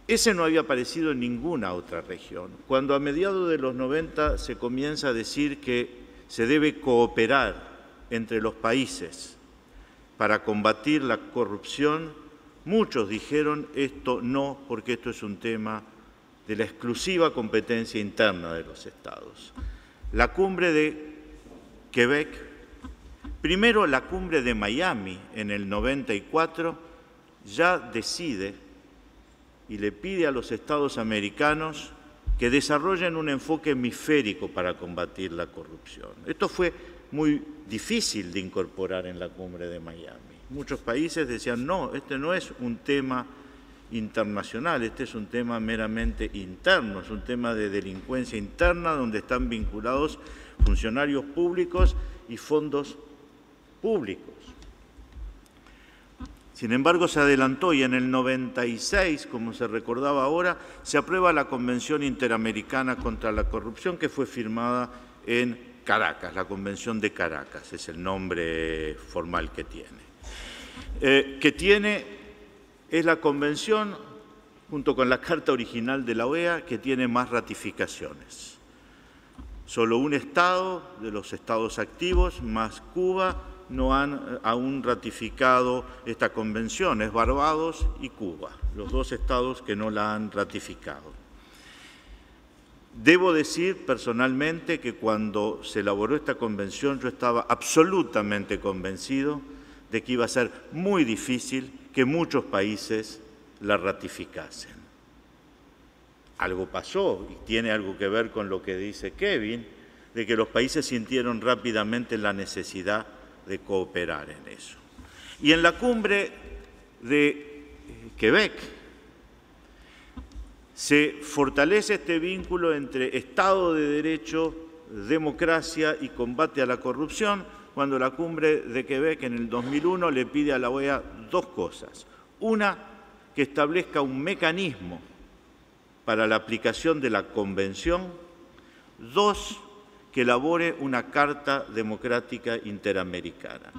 Ese no había aparecido en ninguna otra región. Cuando a mediados de los 90 se comienza a decir que se debe cooperar entre los países para combatir la corrupción, muchos dijeron esto no, porque esto es un tema de la exclusiva competencia interna de los Estados. La cumbre de Quebec, primero la cumbre de Miami en el 94, ya decide y le pide a los Estados americanos que desarrollen un enfoque hemisférico para combatir la corrupción. Esto fue muy difícil de incorporar en la cumbre de Miami. Muchos países decían, no, este no es un tema internacional, este es un tema meramente interno, es un tema de delincuencia interna donde están vinculados funcionarios públicos y fondos públicos. Sin embargo, se adelantó y en el 96, como se recordaba ahora, se aprueba la Convención Interamericana contra la Corrupción que fue firmada en Caracas, la Convención de Caracas, es el nombre formal que tiene. Es la convención, junto con la Carta Original de la OEA, que tiene más ratificaciones. Solo un Estado de los Estados activos, más Cuba, no han aún ratificado esta convención, es Barbados y Cuba, los dos estados que no la han ratificado. Debo decir personalmente que cuando se elaboró esta convención yo estaba absolutamente convencido de que iba a ser muy difícil que muchos países la ratificasen. Algo pasó y tiene algo que ver con lo que dice Kevin, de que los países sintieron rápidamente la necesidad de cooperar en eso. Y en la cumbre de Quebec se fortalece este vínculo entre Estado de Derecho, democracia y combate a la corrupción, cuando la cumbre de Quebec en el 2001 le pide a la OEA dos cosas. Una, que establezca un mecanismo para la aplicación de la Convención. Dos, que elabore una Carta Democrática Interamericana.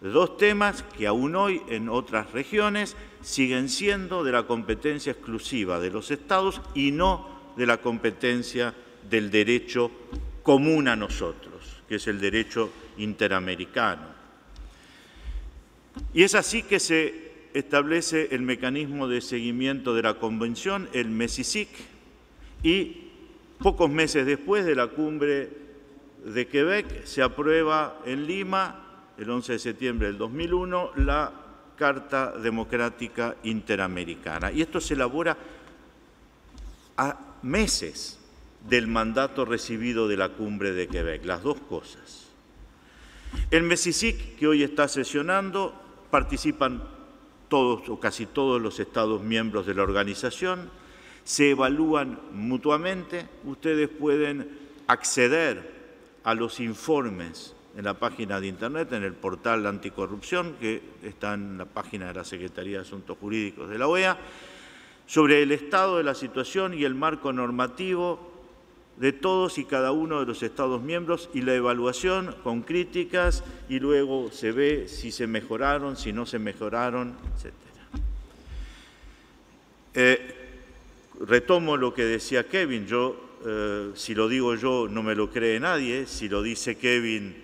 Dos temas que aún hoy en otras regiones siguen siendo de la competencia exclusiva de los Estados y no de la competencia del derecho común a nosotros, que es el derecho interamericano. Y es así que se establece el mecanismo de seguimiento de la Convención, el MESICIC, y pocos meses después de la cumbre de Quebec se aprueba en Lima, el 11 de septiembre del 2001, la Carta Democrática Interamericana. Y esto se elabora a meses del mandato recibido de la cumbre de Quebec, las dos cosas. El MESICIC, que hoy está sesionando, participan todos o casi todos los Estados miembros de la organización, se evalúan mutuamente, ustedes pueden acceder a los informes en la página de Internet, en el portal anticorrupción, que está en la página de la Secretaría de Asuntos Jurídicos de la OEA, sobre el estado de la situación y el marco normativo de todos y cada uno de los Estados miembros y la evaluación con críticas y luego se ve si se mejoraron, si no se mejoraron, etc. Retomo lo que decía Kevin, si lo digo yo no me lo cree nadie, si lo dice Kevin,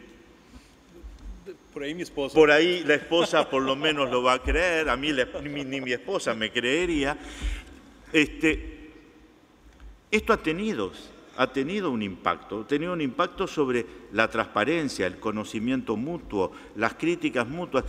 por ahí mi esposa. Por ahí la esposa por lo menos lo va a creer, a mí ni mi esposa me creería. Esto ha tenido un impacto sobre la transparencia, el conocimiento mutuo, las críticas mutuas.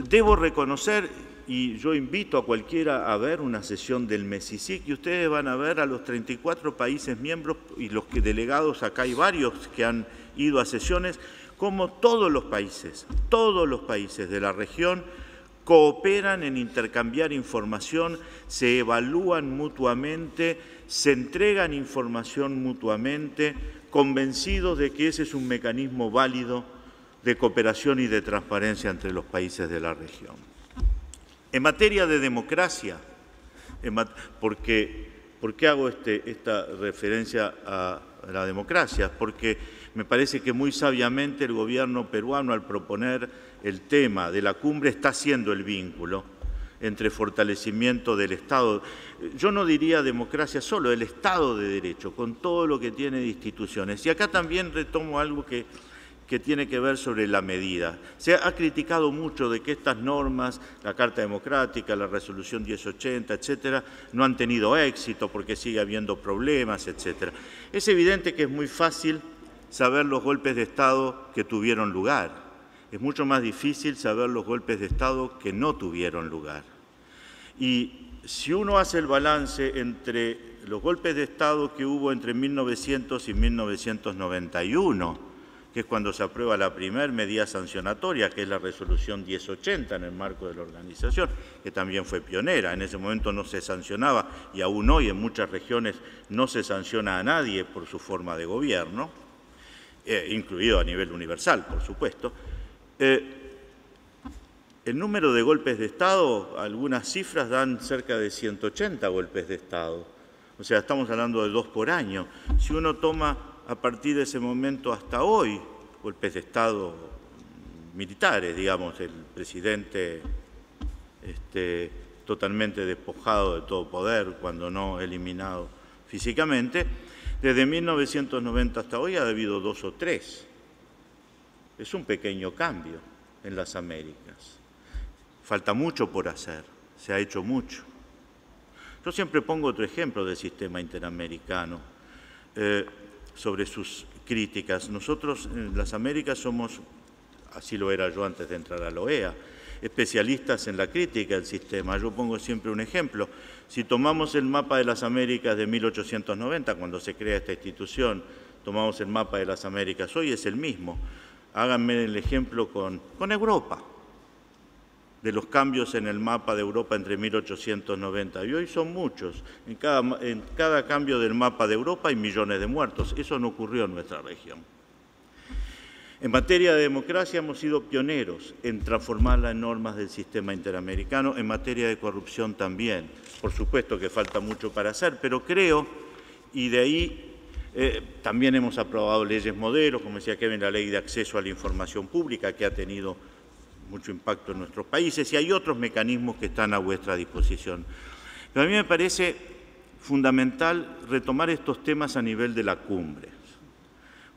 Debo reconocer, y yo invito a cualquiera a ver una sesión del MESICIC, y ustedes van a ver a los 34 países miembros y los delegados, acá hay varios que han ido a sesiones, como todos los países de la región cooperan en intercambiar información, se evalúan mutuamente, se entregan información mutuamente, convencidos de que ese es un mecanismo válido de cooperación y de transparencia entre los países de la región. En materia de democracia, ¿por qué hago esta referencia a la democracia? Porque me parece que muy sabiamente el gobierno peruano, al proponer el tema de la cumbre, está haciendo el vínculo entre fortalecimiento del Estado. Yo no diría democracia solo, el Estado de Derecho, con todo lo que tiene de instituciones. Y acá también retomo algo que tiene que ver sobre la medida. Se ha criticado mucho de que estas normas, la Carta Democrática, la Resolución 1080, etcétera, no han tenido éxito porque sigue habiendo problemas, etcétera. Es evidente que es muy fácil saber los golpes de Estado que tuvieron lugar. Es mucho más difícil saber los golpes de Estado que no tuvieron lugar. Y si uno hace el balance entre los golpes de Estado que hubo entre 1900 y 1991, que es cuando se aprueba la primera medida sancionatoria, que es la Resolución 1080 en el marco de la organización, que también fue pionera. En ese momento no se sancionaba, y aún hoy en muchas regiones no se sanciona a nadie por su forma de gobierno, incluido a nivel universal, por supuesto. El número de golpes de Estado, algunas cifras dan cerca de 180 golpes de Estado. O sea, estamos hablando de 2 por año. Si uno toma a partir de ese momento hasta hoy, golpes de Estado militares, digamos, el presidente totalmente despojado de todo poder, cuando no eliminado físicamente, desde 1990 hasta hoy ha habido 2 o 3. Es un pequeño cambio en las Américas. Falta mucho por hacer, se ha hecho mucho. Yo siempre pongo otro ejemplo del sistema interamericano. sobre sus críticas. Nosotros en las Américas somos, así lo era yo antes de entrar a la OEA, especialistas en la crítica del sistema. Yo pongo siempre un ejemplo. Si tomamos el mapa de las Américas de 1890, cuando se crea esta institución, tomamos el mapa de las Américas, hoy es el mismo. Háganme el ejemplo con Europa, de los cambios en el mapa de Europa entre 1890 y hoy son muchos. En cada cambio del mapa de Europa hay millones de muertos. Eso no ocurrió en nuestra región. En materia de democracia hemos sido pioneros en transformarla en normas del sistema interamericano, en materia de corrupción también. Por supuesto que falta mucho para hacer, pero creo, y de ahí también hemos aprobado leyes modelos, como decía Kevin, la ley de acceso a la información pública, que ha tenido mucho impacto en nuestros países, y hay otros mecanismos que están a vuestra disposición. Pero a mí me parece fundamental retomar estos temas a nivel de la cumbre,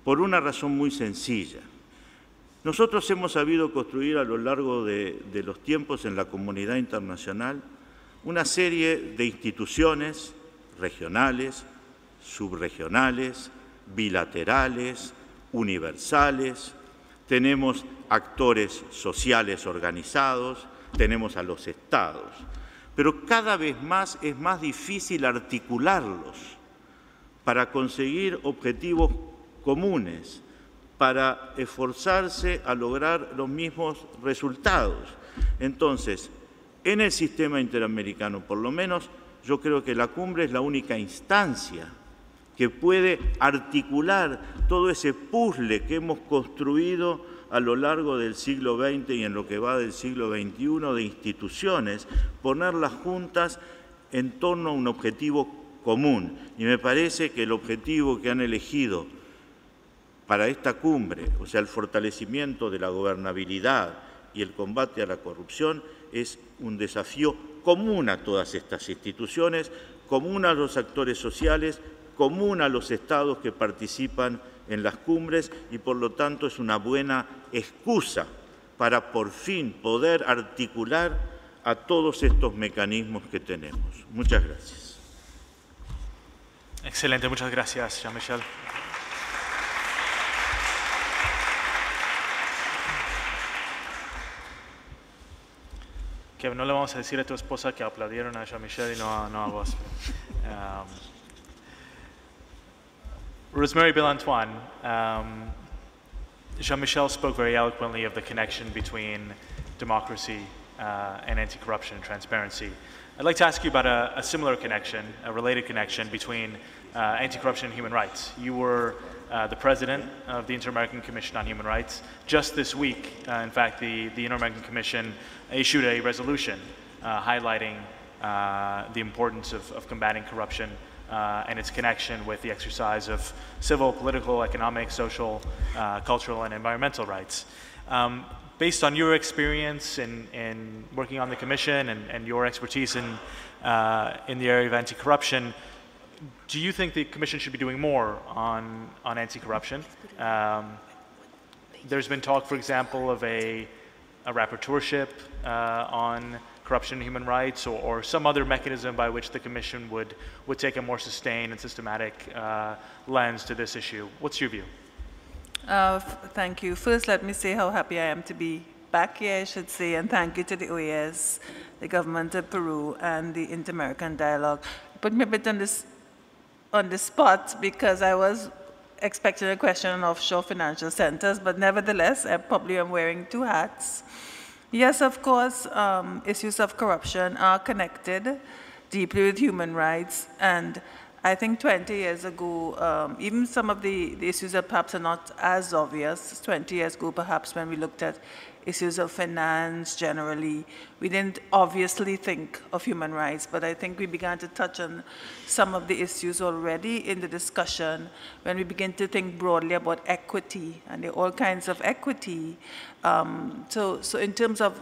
por una razón muy sencilla. Nosotros hemos sabido construir a lo largo de los tiempos en la comunidad internacional una serie de instituciones regionales, subregionales, bilaterales, universales. Tenemos actores sociales organizados, tenemos a los estados, pero cada vez más es más difícil articularlos para conseguir objetivos comunes, para esforzarse a lograr los mismos resultados. Entonces, en el sistema interamericano, por lo menos, yo creo que la cumbre es la única instancia que puede articular todo ese puzzle que hemos construido a lo largo del siglo XX y en lo que va del siglo XXI de instituciones, ponerlas juntas en torno a un objetivo común. Y me parece que el objetivo que han elegido para esta cumbre, o sea, el fortalecimiento de la gobernabilidad y el combate a la corrupción, es un desafío común a todas estas instituciones, común a los actores sociales, común a los estados que participan en las cumbres y por lo tanto es una buena excusa para por fin poder articular a todos estos mecanismos que tenemos. Muchas gracias. Excelente, muchas gracias, Jean-Michel. Que no le vamos a decir a tu esposa que aplaudieron a Jean-Michel y no a vos. Rosemary Bill-Antoine, Jean-Michel spoke very eloquently of the connection between democracy and anti-corruption and transparency. I'd like to ask you about a similar connection, a related connection between anti-corruption and human rights. You were the president of the Inter-American Commission on Human Rights. Just this week, in fact, the Inter-American Commission issued a resolution highlighting the importance of combating corruption and its connection with the exercise of civil, political, economic, social, cultural, and environmental rights. Based on your experience in working on the Commission and your expertise in the area of anti-corruption, do you think the Commission should be doing more on anti-corruption? There's been talk, for example, of a rapporteurship on corruption and human rights, or some other mechanism by which the Commission would take a more sustained and systematic lens to this issue. What's your view? Thank you. First, let me say how happy I am to be back here, I should say, and thank you to the OAS, the government of Peru, and the Inter-American Dialogue. Put me a bit on the spot because I was expecting a question on offshore financial centers, but nevertheless, I probably am wearing two hats. Yes, of course, issues of corruption are connected deeply with human rights, and I think 20 years ago, even some of the issues that perhaps are not as obvious, 20 years ago perhaps when we looked at issues of finance generally, we didn't obviously think of human rights, but I think we began to touch on some of the issues already in the discussion when we begin to think broadly about equity, and there are all kinds of equity. So in terms of,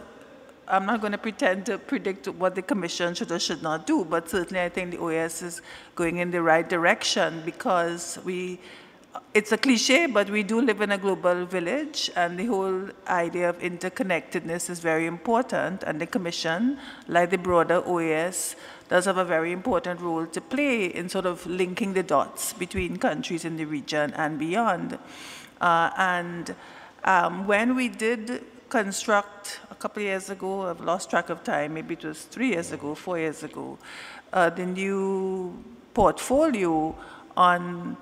I'm not going to pretend to predict what the Commission should or should not do, but certainly I think the OAS is going in the right direction because we it's a cliche, but we do live in a global village, and the whole idea of interconnectedness is very important, and the Commission, like the broader OAS, does have a very important role to play in sort of linking the dots between countries in the region and beyond. When we did construct a couple of years ago, I've lost track of time, maybe it was 3 years ago, 4 years ago, the new portfolio on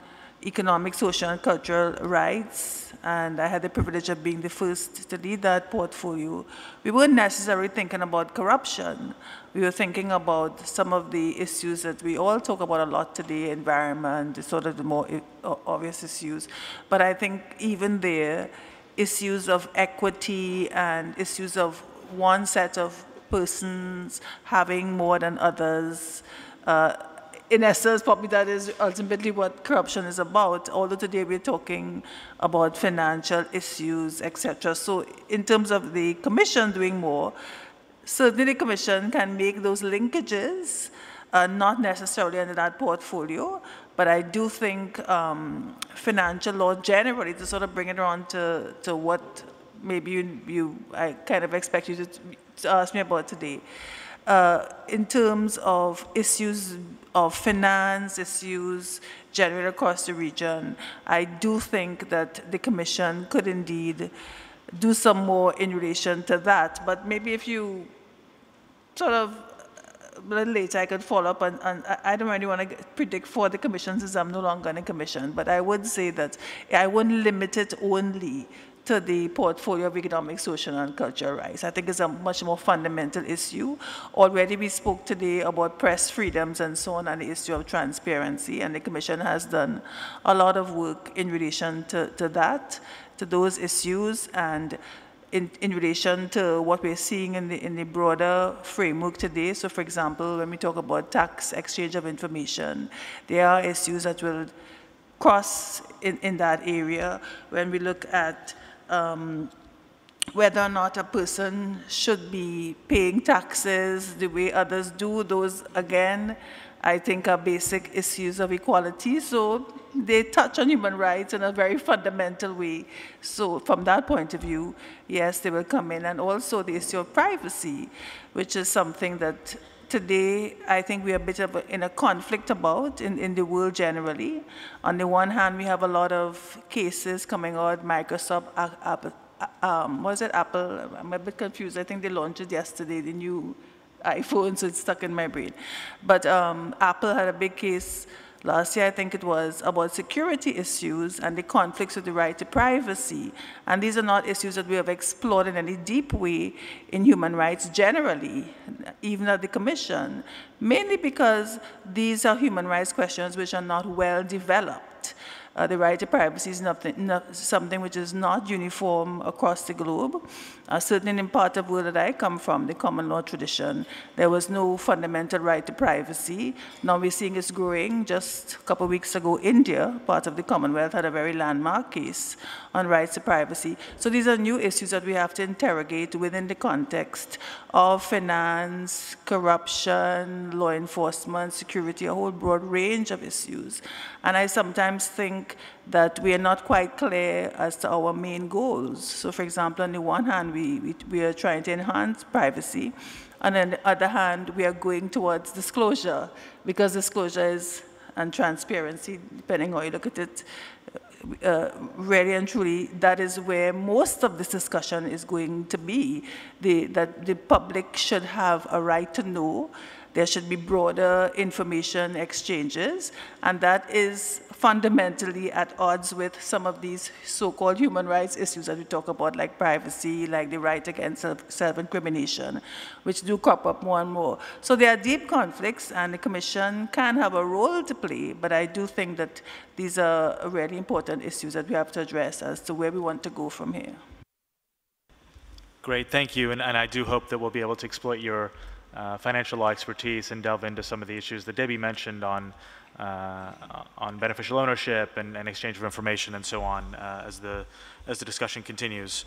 economic, social, and cultural rights, and I had the privilege of being the first to lead that portfolio. We weren't necessarily thinking about corruption. We were thinking about some of the issues that we all talk about a lot today, environment, sort of the more obvious issues. But I think even there, issues of equity and issues of one set of persons having more than others, in essence, probably that is ultimately what corruption is about, although today we're talking about financial issues, etc. So in terms of the Commission doing more, certainly the Commission can make those linkages, not necessarily under that portfolio, but I do think financial law generally, to sort of bring it around to what maybe I kind of expect you to ask me about today. In terms of issues of finance, issues generally across the region, I do think that the Commission could indeed do some more in relation to that. But maybe if you sort of, a little later, I could follow up on I don't really want to predict for the Commission since I'm no longer in a Commission, but I would say that I wouldn't limit it only to the portfolio of economic, social, and cultural rights. I think it's a much more fundamental issue. Already we spoke today about press freedoms and so on, and the issue of transparency, and the Commission has done a lot of work in relation to that, to those issues, and in relation to what we're seeing in the broader framework today. So for example, when we talk about tax exchange of information, there are issues that will cross in that area when we look at whether or not a person should be paying taxes the way others do. Those, again, I think are basic issues of equality. So they touch on human rights in a very fundamental way. So from that point of view, yes, they will come in. And also the issue of privacy, which is something that today, I think we are a bit in a conflict about in the world generally. On the one hand, we have a lot of cases coming out, Microsoft, Apple, was it Apple? I'm a bit confused. I think they launched it yesterday, the new iPhone, so it's stuck in my brain. But Apple had a big case last year, I think it was, about security issues and the conflicts with the right to privacy. And these are not issues that we have explored in any deep way in human rights generally, even at the Commission, mainly because these are human rights questions which are not well developed. The right to privacy is something which is not uniform across the globe. Certainly in part of the world that I come from, the common law tradition, there was no fundamental right to privacy. Now we're seeing it's growing. Just a couple of weeks ago, India, part of the Commonwealth, had a very landmark case on rights to privacy. So these are new issues that we have to interrogate within the context of finance, corruption, law enforcement, security, a whole broad range of issues. And I sometimes think that we are not quite clear as to our main goals. So for example, on the one hand, we are trying to enhance privacy, and on the other hand, we are going towards disclosure, because disclosure is, and transparency, depending on how you look at it, really and truly, that is where most of this discussion is going to be, that the public should have a right to know. There should be broader information exchanges, and that is fundamentally at odds with some of these so-called human rights issues that we talk about, like privacy, like the right against self-incrimination, which do crop up more and more. So there are deep conflicts, and the Commission can have a role to play, but I do think that these are really important issues that we have to address as to where we want to go from here. Great, thank you, and I do hope that we'll be able to exploit your financial law expertise and delve into some of the issues that Debbie mentioned on beneficial ownership and exchange of information and so on as the discussion continues.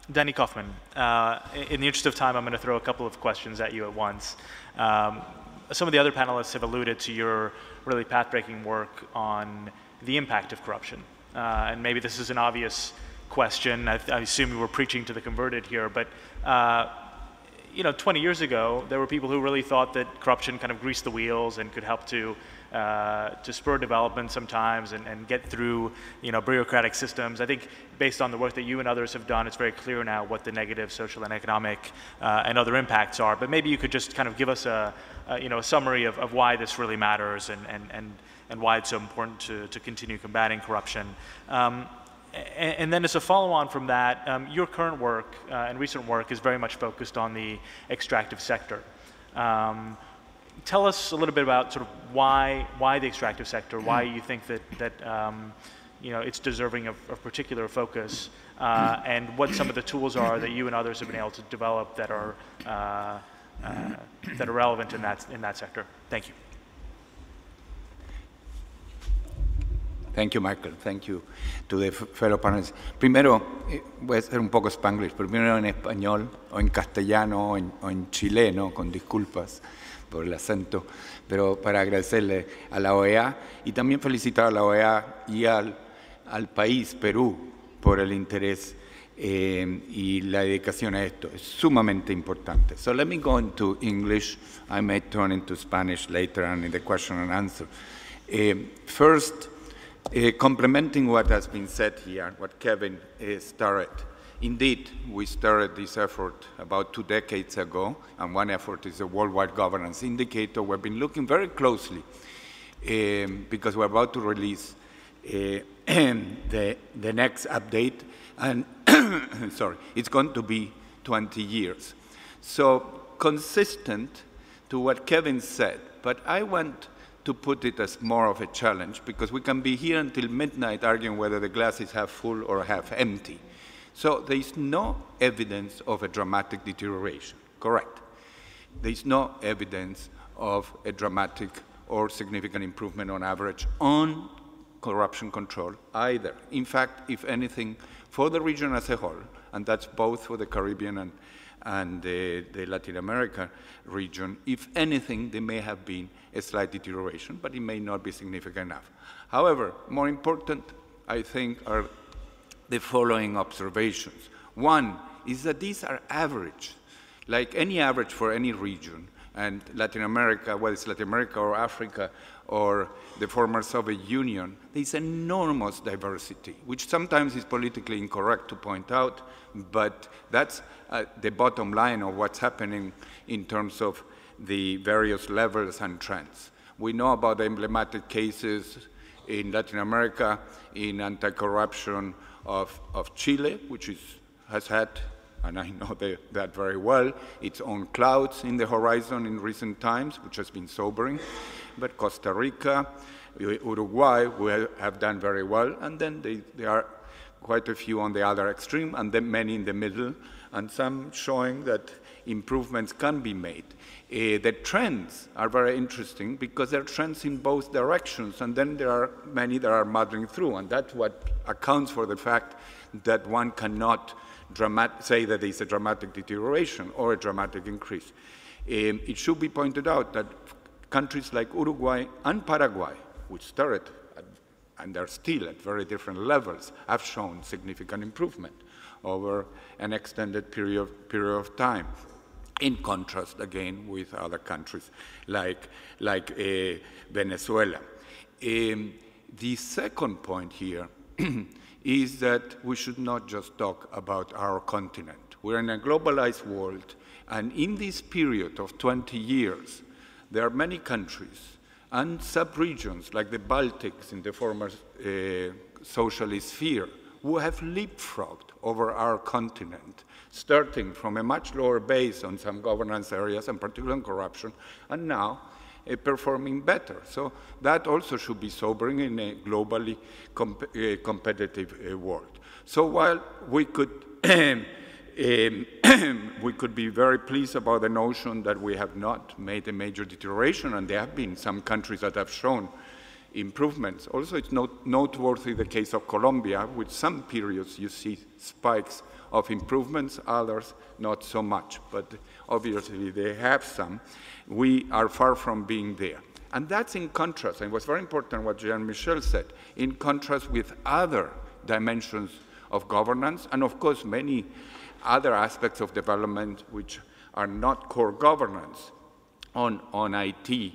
Danny Kaufman, in the interest of time, I'm going to throw a couple of questions at you at once. Some of the other panelists have alluded to your really path-breaking work on the impact of corruption? And maybe this is an obvious question. I assume you were preaching to the converted here, but 20 years ago, there were people who really thought that corruption kind of greased the wheels and could help to spur development sometimes and get through, bureaucratic systems. I think based on the work that you and others have done, it's very clear now what the negative social and economic and other impacts are. But maybe you could just kind of give us a summary of why this really matters and why it's so important to continue combating corruption. And then as a follow-on from that, your current work and recent work is very much focused on the extractive sector. Tell us a little bit about sort of why the extractive sector, why you think that it's deserving of particular focus, and what some of the tools are that you and others have been able to develop that are relevant in that sector. Thank you. Thank you, Michael. Thank you to the fellow panelists. Primero, voy a hacer un poco Spanglish, pero primero en español, o en castellano, o en chileno, con disculpas por el acento, pero para agradecerle a la OEA y también felicitar a la OEA y al país, Perú, por el interés y la dedicación a esto. Es sumamente importante. So let me go into English. I may turn into Spanish later on in the question and answer. First, complementing what has been said here, what Kevin started. Indeed, we started this effort about 2 decades ago, and one effort is the Worldwide Governance Indicator. We've been looking very closely because we're about to release the next update, and sorry, it's going to be 20 years. So consistent to what Kevin said, but I want to put it as more of a challenge, because we can be here until midnight arguing whether the glass is half full or half empty. So there is no evidence of a dramatic deterioration, correct? There is no evidence of a dramatic or significant improvement on average on corruption control either. In fact, if anything, for the region as a whole, and that's both for the Caribbean and the Latin America region, if anything, there may have been a slight deterioration, but it may not be significant enough. However, more important, I think, are the following observations. One is that these are average, like any average for any region, and Latin America, whether it's Latin America or Africa or the former Soviet Union, there's enormous diversity, which sometimes is politically incorrect to point out, but that's the bottom line of what's happening in terms of the various levels and trends. We know about the emblematic cases in Latin America in anti-corruption of Chile, which has had, and I know that very well, its own clouds in the horizon in recent times, which has been sobering. But Costa Rica, Uruguay, we have done very well, and then there are quite a few on the other extreme, and then many in the middle, and some showing that improvements can be made. The trends are very interesting because there are trends in both directions, and then there are many that are muddling through, and that's what accounts for the fact that one cannot say that there's a dramatic deterioration or a dramatic increase. It should be pointed out that countries like Uruguay and Paraguay, which started and they're still at very different levels, have shown significant improvement over an extended period of time, in contrast, again, with other countries like Venezuela. The second point here is that we should not just talk about our continent. We're in a globalized world, and in this period of 20 years, there are many countries and sub-regions like the Baltics in the former socialist sphere who have leapfrogged over our continent, starting from a much lower base on some governance areas, and particularly on corruption, and now performing better. So that also should be sobering in a globally competitive world. So while we could we could be very pleased about the notion that we have not made a major deterioration, and there have been some countries that have shown improvements. Also, it's noteworthy the case of Colombia, with some periods you see spikes of improvements, others not so much, but obviously they have some. We are far from being there. And that's in contrast, and it was very important what Jean-Michel said, in contrast with other dimensions of governance, and of course many other aspects of development which are not core governance on IT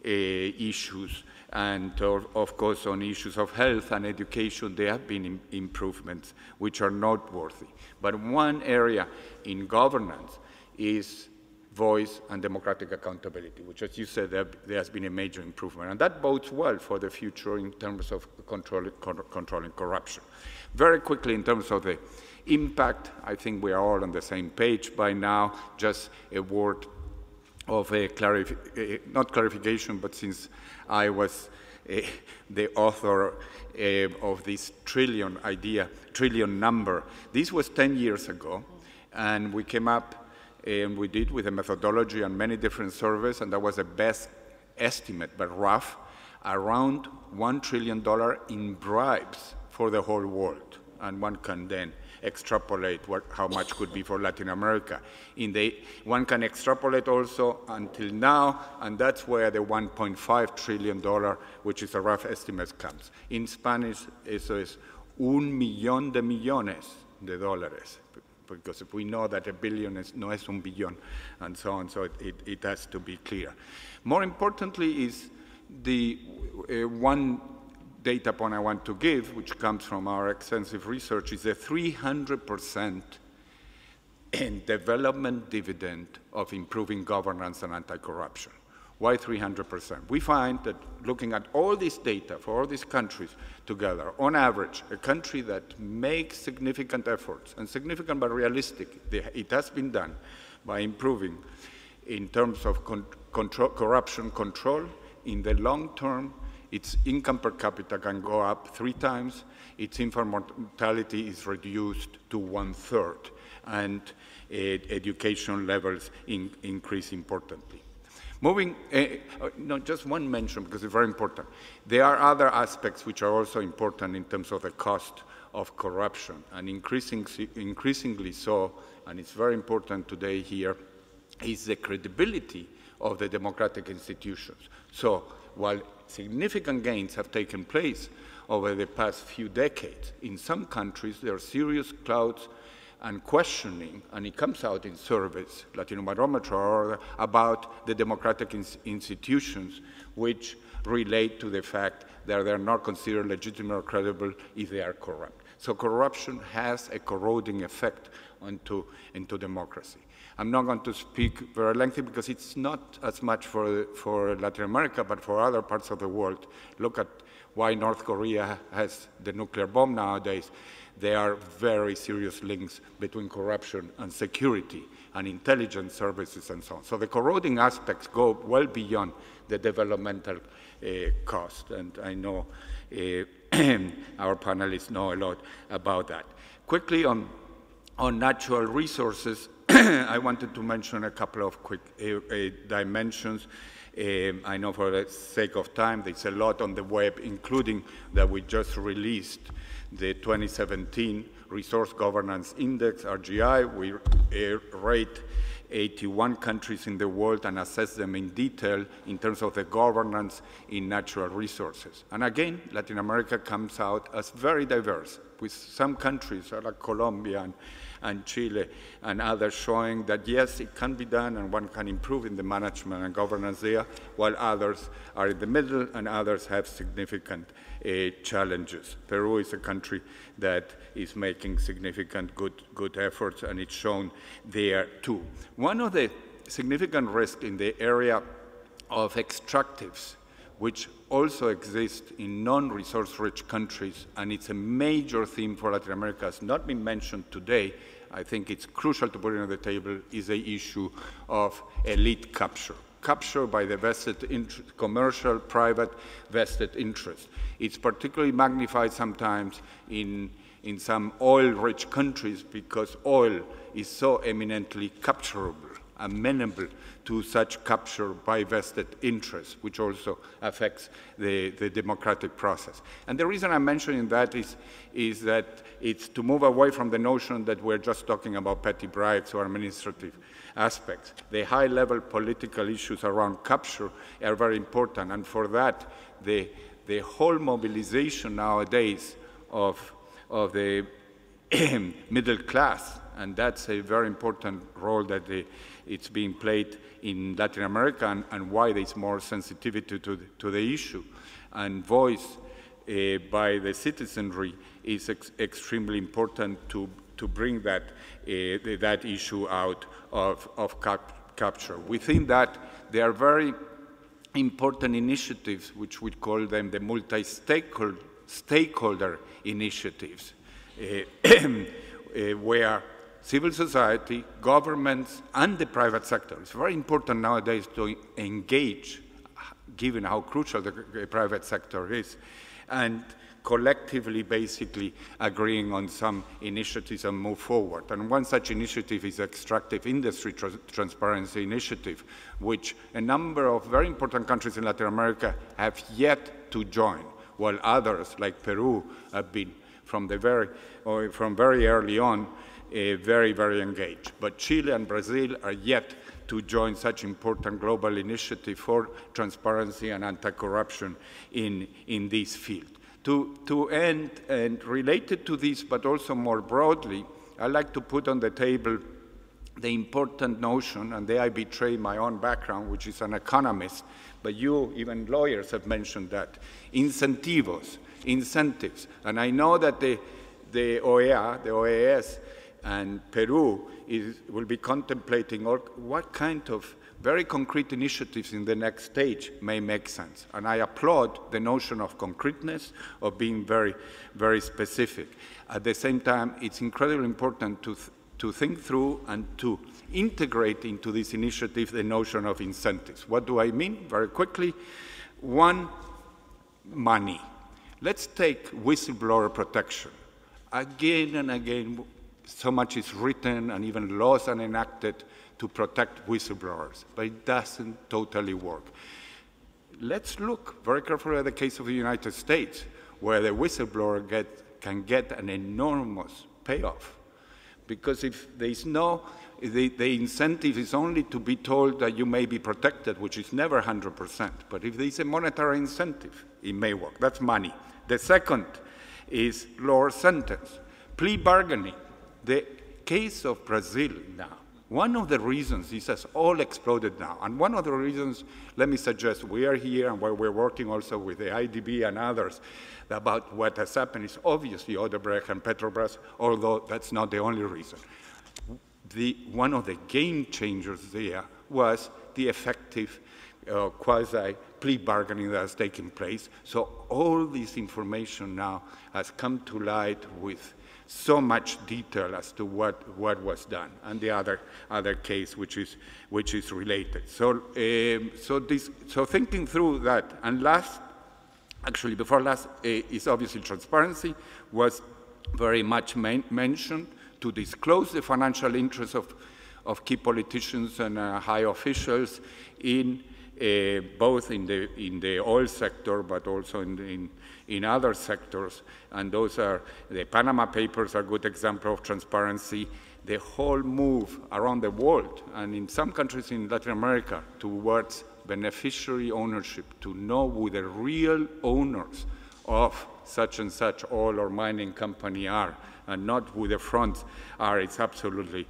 issues, and of course on issues of health and education. There have been improvements which are noteworthy. But one area in governance is voice and democratic accountability, which, as you said, there has been a major improvement. And that bodes well for the future in terms of controlling corruption. Very quickly, in terms of the impact, I think we are all on the same page by now. Just a word of a not clarification, but since I was the author of this trillion number, this was 10 years ago, and we came up and we did with a methodology and many different surveys, and that was the best estimate, but rough, around $1 trillion in bribes for the whole world. And one can then extrapolate how much could be for Latin America. One can extrapolate also until now, and that's where the $1.5 trillion, which is a rough estimate, comes. In Spanish, eso es un millón de millones de dólares, because if we know that a billion no es un billón, and so on, so it has to be clear. More importantly is the one data point I want to give, which comes from our extensive research, is the 300% in development dividend of improving governance and anti-corruption. Why 300%? We find that looking at all this data for all these countries together, on average, a country that makes significant efforts, and significant but realistic, it has been done by improving in terms of corruption control, in the long term, its income per capita can go up 3 times, its infant mortality is reduced to 1/3, and education levels increase importantly. Moving, no, just one mention because it's very important. There are other aspects which are also important in terms of the cost of corruption, and increasingly so, and it's very important today here, is the credibility of the democratic institutions. So while significant gains have taken place over the past few decades, in some countries there are serious clouds and questioning, and it comes out in surveys, Latinobarometer or other, about the democratic institutions, which relate to the fact that they're not considered legitimate or credible if they are corrupt. So corruption has a corroding effect into democracy. I'm not going to speak very lengthy because it's not as much for Latin America, but for other parts of the world. Look at why North Korea has the nuclear bomb nowadays. There are very serious links between corruption and security and intelligence services and so on. So the corroding aspects go well beyond the developmental cost, and I know our panelists know a lot about that. Quickly on natural resources, I wanted to mention a couple of quick dimensions. I know for the sake of time, there's a lot on the web, including that we just released the 2017 Resource Governance Index, RGI. We rate 81 countries in the world and assess them in detail in terms of the governance in natural resources. And again, Latin America comes out as very diverse, with some countries like Colombia and Chile and others showing that yes, it can be done and one can improve in the management and governance there, while others are in the middle and others have significant challenges. Peru is a country that is making significant good efforts, and it's shown there too. One of the significant risks in the area of extractives, which also exist in non-resource-rich countries, and it's a major theme for Latin America, has not been mentioned today. I think it's crucial to put it on the table, is the issue of elite capture. Capture by the vested interest, commercial, private vested interest. It's particularly magnified sometimes in some oil-rich countries because oil is so eminently capturable. amenable to such capture by vested interests, which also affects the democratic process. And the reason I'm mentioning that is that it's to move away from the notion that we're just talking about petty bribes or administrative aspects. The high-level political issues around capture are very important, and for that, the whole mobilization nowadays of the middle class, and that's a very important role that it's being played in Latin America, and why there's more sensitivity to the issue. And voice by the citizenry is extremely important to bring that issue out of capture. Within that, there are very important initiatives, which we call them the multi-stakeholder initiatives, where civil society, governments, and the private sector. It's very important nowadays to engage, given how crucial the private sector is, and collectively basically agreeing on some initiatives and move forward. And one such initiative is Extractive Industry Transparency Initiative, which a number of very important countries in Latin America have yet to join, while others, like Peru, have been from very early on very, very engaged. But Chile and Brazil are yet to join such important global initiative for transparency and anti-corruption in this field. To end, and related to this, but also more broadly, I'd like to put on the table the important notion, and there I betray my own background, which is an economist, but you, even lawyers, have mentioned that, incentives. And I know that the OEA, the OAS, and Peru will be contemplating what kind of very concrete initiatives in the next stage may make sense. And I applaud the notion of concreteness, of being very, very specific. At the same time, it's incredibly important to think through and to integrate into this initiative the notion of incentives. What do I mean? Very quickly. One, money. Let's take whistleblower protection. Again and again, so much is written and even laws are enacted to protect whistleblowers, but it doesn't totally work. Let's look very carefully at the case of the United States, where the whistleblower can get an enormous payoff. Because if there's no, the incentive is only to be told that you may be protected, which is never 100%. But if there's a monetary incentive, it may work. That's money. The second is lower sentence. Plea bargaining. The case of Brazil now, one of the reasons this has all exploded now, and one of the reasons, let me suggest, we are here and where we're working also with the IDB and others about what has happened is obviously Odebrecht and Petrobras, although that's not the only reason. One of the game changers there was the effective quasi-plea bargaining that has taken place. So all this information now has come to light with so much detail as to what was done, and the other case which is related. So thinking through that, and before last is obviously transparency was very much mentioned, to disclose the financial interests of key politicians and high officials in both in the oil sector, but also in other sectors, and those are, the Panama Papers are a good example of transparency. The whole move around the world, and in some countries in Latin America, towards beneficiary ownership, to know who the real owners of such and such oil or mining company are, and not who the fronts are, it's absolutely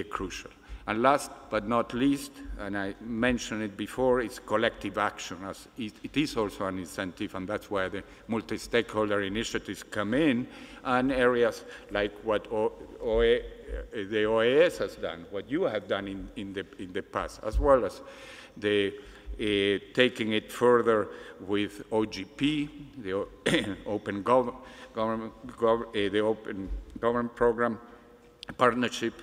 crucial. And last but not least, and I mentioned it before, is collective action. As it is also an incentive, and that's where the multi-stakeholder initiatives come in, and areas like what the OAS has done, what you have done in the past, as well as the taking it further with OGP, the Open Government Program Partnership,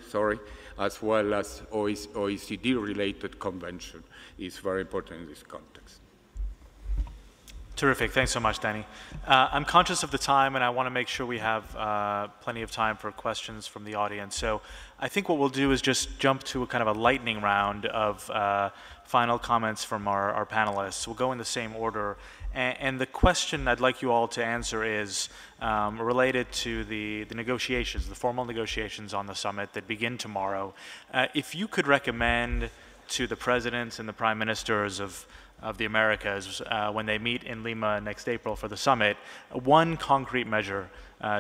as well as OECD-related convention is very important in this context. Terrific. Thanks so much, Danny. I'm conscious of the time, and I want to make sure we have plenty of time for questions from the audience. So I think what we'll do is just jump to a kind of a lightning round of final comments from our panelists. We'll go in the same order. And the question I'd like you all to answer is related to the negotiations, the formal negotiations on the summit that begin tomorrow. If you could recommend to the presidents and the prime ministers of the Americas when they meet in Lima next April for the summit, one concrete measure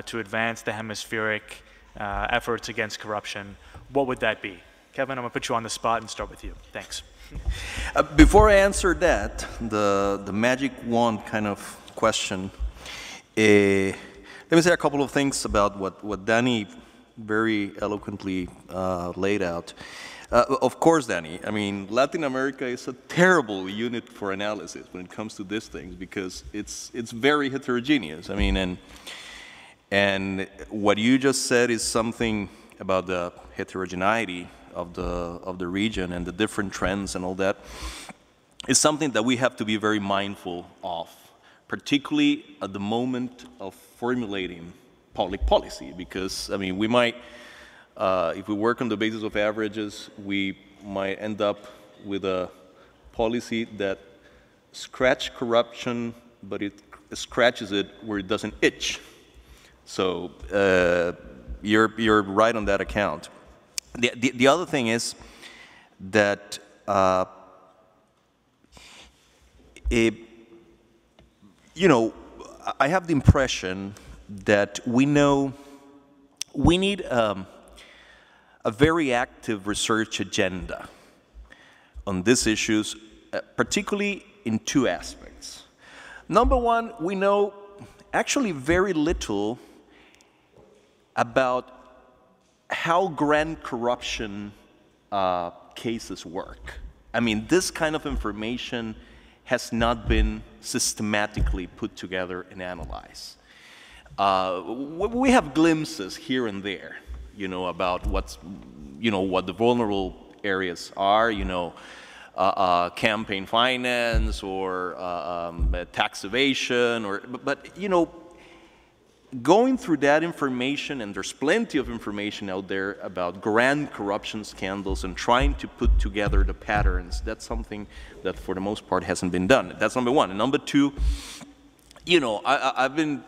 to advance the hemispheric efforts against corruption, what would that be? Kevin, I'm going to put you on the spot and start with you. Thanks. Before I answer that, the magic wand kind of question, let me say a couple of things about what Danny very eloquently laid out. Of course, Danny, I mean, Latin America is a terrible unit for analysis when it comes to these things because it's very heterogeneous. I mean, and what you just said is something about the heterogeneity of the region and the different trends and all that is something that we have to be very mindful of, particularly at the moment of formulating public policy, because, I mean, we might, if we work on the basis of averages, we might end up with a policy that scratches corruption, but it scratches it where it doesn't itch. So you're right on that account. The other thing is that you know, I have the impression that we need a very active research agenda on these issues, particularly in two aspects. Number one, we know actually very little about how grand corruption cases work. I mean, this kind of information has not been systematically put together and analyzed. We have glimpses here and there, you know, about what the vulnerable areas are, you know, campaign finance or tax evasion, but you know, going through that information, and there's plenty of information out there about grand corruption scandals and trying to put together the patterns, that's something that for the most part hasn't been done. That's number one. And number two, you know, I've been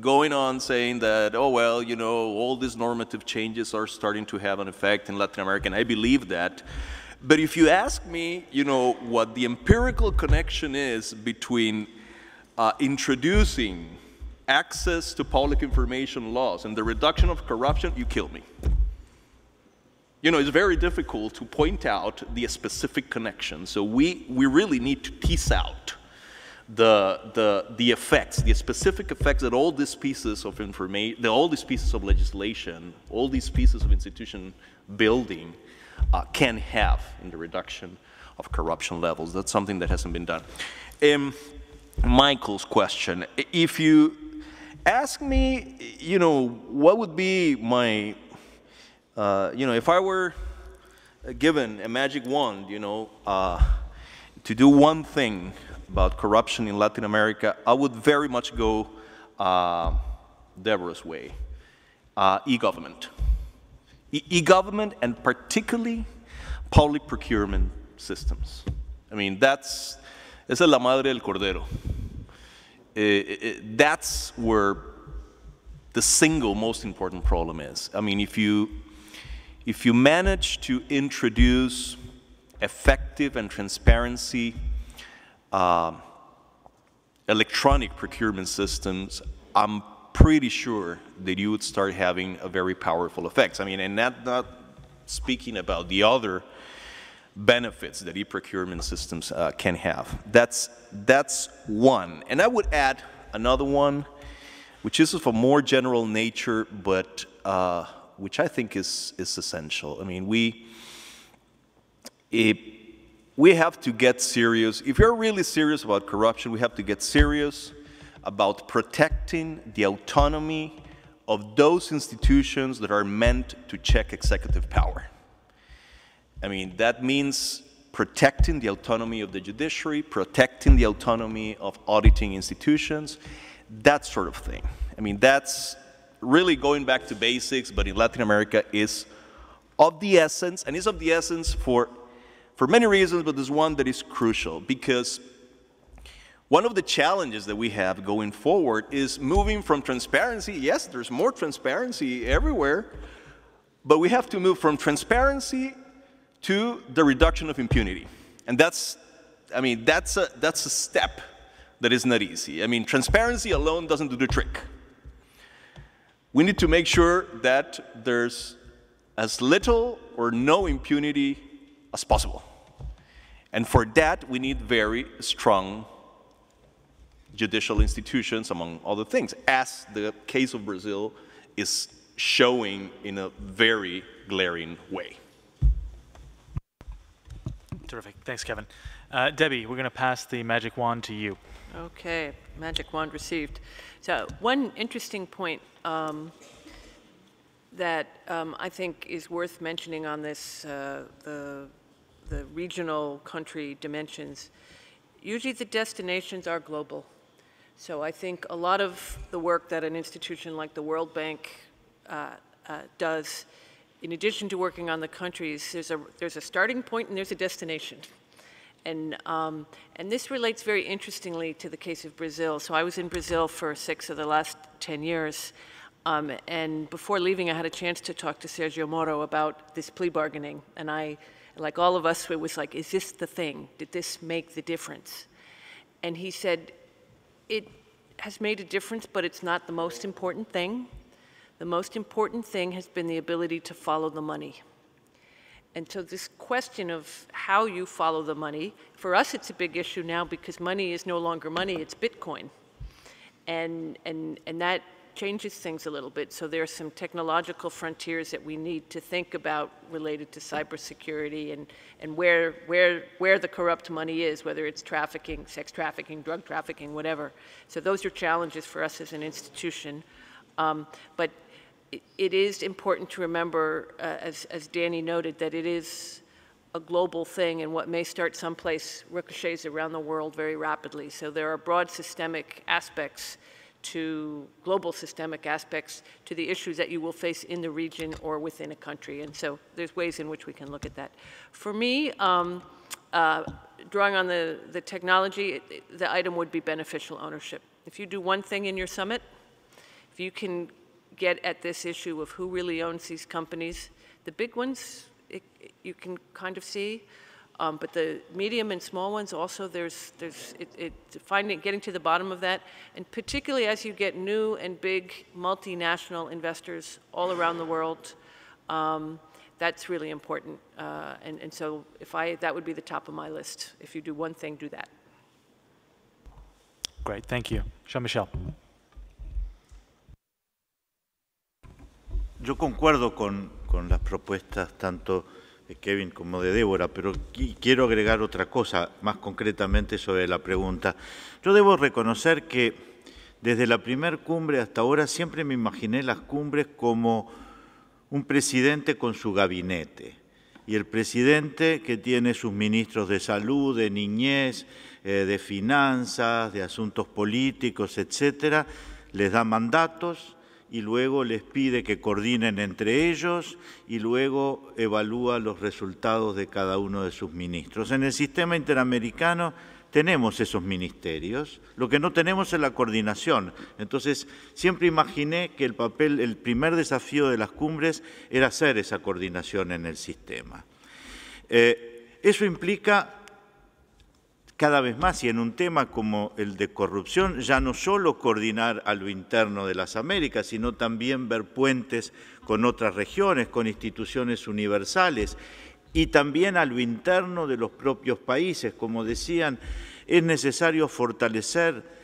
going on saying that, oh, well, you know, all these normative changes are starting to have an effect in Latin America, and I believe that. But if you ask me, you know, what the empirical connection is between introducing access to public information laws and the reduction of corruption, you kill me. You know, it's very difficult to point out the specific connection. So we really need to tease out the effects, the specific effects that all these pieces of information, all these pieces of legislation, all these pieces of institution building can have in the reduction of corruption levels. That's something that hasn't been done. Michael's question, if you ask me, you know, what would be my, you know, if I were given a magic wand, you know, to do one thing about corruption in Latin America, I would very much go Deborah's way, e-government. E-government and particularly public procurement systems. I mean, esa es la madre del cordero. That's where the single most important problem is. I mean, if you manage to introduce effective and transparency electronic procurement systems, I'm pretty sure that you would start having a very powerful effects. I mean, and not speaking about the other benefits that e-procurement systems can have. That's one. And I would add another one, which is of a more general nature, but which I think is essential. I mean, we have to get serious. If you're really serious about corruption, we have to get serious about protecting the autonomy of those institutions that are meant to check executive power. I mean, that means protecting the autonomy of the judiciary, protecting the autonomy of auditing institutions, that sort of thing. I mean, that's really going back to basics, but in Latin America is of the essence, and is of the essence for many reasons, but there's one that is crucial, because one of the challenges that we have going forward is moving from transparency. Yes, there's more transparency everywhere, but we have to move from transparency to the reduction of impunity. And that's a step that is not easy. I mean, transparency alone doesn't do the trick. We need to make sure that there's as little or no impunity as possible. And for that, we need very strong judicial institutions, among other things, as the case of Brazil is showing in a very glaring way. Terrific. Thanks, Kevin. Debbie, we're going to pass the magic wand to you. Okay, magic wand received. So one interesting point that I think is worth mentioning on this, the regional country dimensions, usually the destinations are global. So I think a lot of the work that an institution like the World Bank does, in addition to working on the countries, there's a starting point and there's a destination. And this relates very interestingly to the case of Brazil. So I was in Brazil for 6 of the last 10 years. And before leaving, I had a chance to talk to Sergio Moro about this plea bargaining. And I, like all of us, it was like, is this the thing? Did this make the difference? And he said, it has made a difference, but it's not the most important thing. The most important thing has been the ability to follow the money. And so this question of how you follow the money, for us it's a big issue now because money is no longer money, it's Bitcoin. And that changes things a little bit. So there are some technological frontiers that we need to think about related to cybersecurity and where the corrupt money is, whether it's trafficking, sex trafficking, drug trafficking, whatever. So those are challenges for us as an institution. But it is important to remember, as Danny noted, that it is a global thing, and what may start someplace ricochets around the world very rapidly. So there are broad systemic aspects to global systemic aspects to the issues that you will face in the region or within a country. And so there's ways in which we can look at that. For me, drawing on the technology, the item would be beneficial ownership. If you do one thing in your summit, if you can get at this issue of who really owns these companies, the big ones, you can kind of see, but the medium and small ones also, getting to the bottom of that, and particularly as you get new and big multinational investors all around the world, that's really important. And so that would be the top of my list. If you do one thing, do that. Great, thank you. Jean-Michel. Yo concuerdo con las propuestas tanto de Kevin como de Débora, pero quiero agregar otra cosa más concretamente sobre la pregunta. Yo debo reconocer que desde la primer cumbre hasta ahora siempre me imaginé las cumbres como un presidente con su gabinete y el presidente que tiene sus ministros de salud, de niñez, de finanzas, de asuntos políticos, etcétera, les da mandatos y luego les pide que coordinen entre ellos y luego evalúa los resultados de cada uno de sus ministros. En el sistema interamericano tenemos esos ministerios, lo que no tenemos es la coordinación. Entonces, siempre imaginé que el primer desafío de las cumbres era hacer esa coordinación en el sistema. Eso implica cada vez más, y en un tema como el de corrupción, ya no solo coordinar a lo interno de las Américas, sino también ver puentes con otras regiones, con instituciones universales, y también a lo interno de los propios países. Como decían, es necesario fortalecer.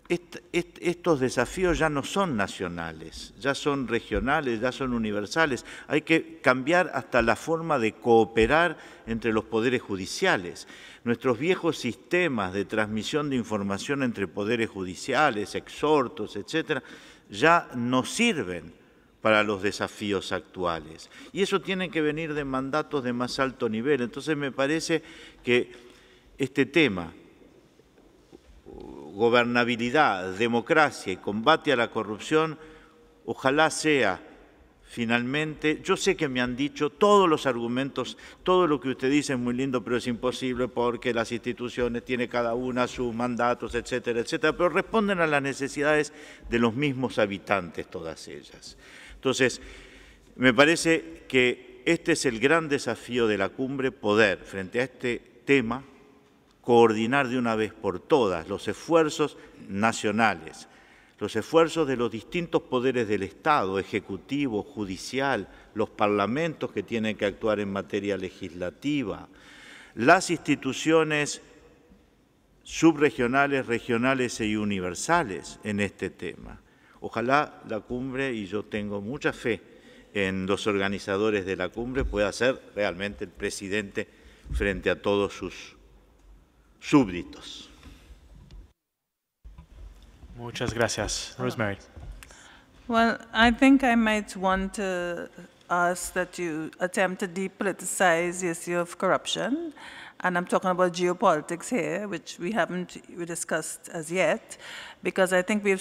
Estos desafíos ya no son nacionales, ya son regionales, ya son universales. Hay que cambiar hasta la forma de cooperar entre los poderes judiciales. Nuestros viejos sistemas de transmisión de información entre poderes judiciales, exhortos, etcétera, ya no sirven, para los desafíos actuales. Y eso tiene que venir de mandatos de más alto nivel. Entonces me parece que este tema, gobernabilidad, democracia y combate a la corrupción, ojalá sea finalmente, yo sé que me han dicho todos los argumentos, todo lo que usted dice es muy lindo, pero es imposible porque las instituciones tienen cada una sus mandatos, etcétera, etcétera, pero responden a las necesidades de los mismos habitantes, todas ellas. Entonces, me parece que este es el gran desafío de la cumbre, poder, frente a este tema, coordinar de una vez por todas los esfuerzos nacionales, los esfuerzos de los distintos poderes del Estado, ejecutivo, judicial, los parlamentos que tienen que actuar en materia legislativa, las instituciones subregionales, regionales y universales en este tema. Ojalá la cumbre, y yo tengo mucha fe en los organizadores de la cumbre, pueda ser realmente el presidente frente a todos sus súbditos. Muchas gracias. Rosemary. Well, I think I might want to ask that you attempt to depoliticize the issue of corruption. And I'm talking about geopolitics here, which we haven't discussed as yet, because I think we've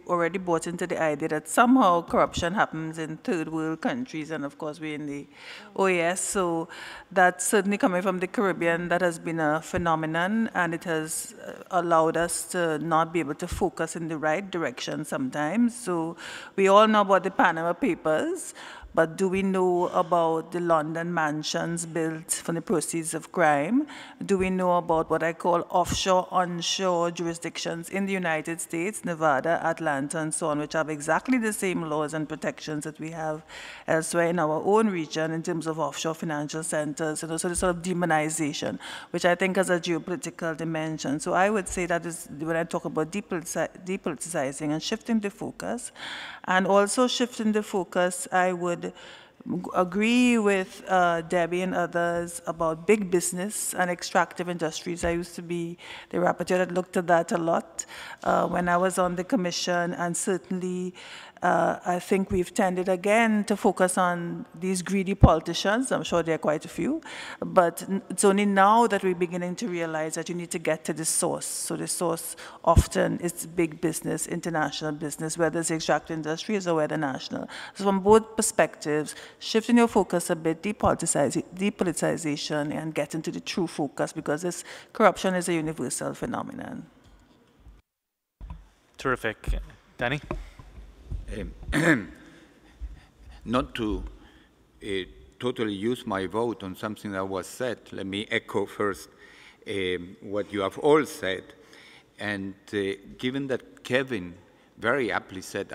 already bought into the idea that somehow corruption happens in third world countries, and of course we're in the OAS, so that's certainly coming from the Caribbean. That has been a phenomenon, and it has allowed us to not be able to focus in the right direction sometimes. So we all know about the Panama Papers, but do we know about the London mansions built from the proceeds of crime? Do we know about what I call offshore, onshore jurisdictions in the United States, Nevada, Atlanta, and so on, which have exactly the same laws and protections that we have elsewhere in our own region in terms of offshore financial centers, and also the sort of demonization, which I think has a geopolitical dimension. So I would say that is when I talk about depoliticizing and shifting the focus, and also shifting the focus, I would agree with Debbie and others about big business and extractive industries. I used to be the rapporteur that looked at that a lot when I was on the commission, and certainly I think we've tended again to focus on these greedy politicians. I'm sure there are quite a few, but it's only now that we're beginning to realize that you need to get to the source. So the source often is big business, international business, whether it's extractive industries or whether national. So from both perspectives, shifting your focus a bit, depoliticization, and getting to the true focus, because this corruption is a universal phenomenon. Terrific. Danny? Not to totally use my vote on something that was said, let me echo first what you have all said. And given that Kevin very aptly said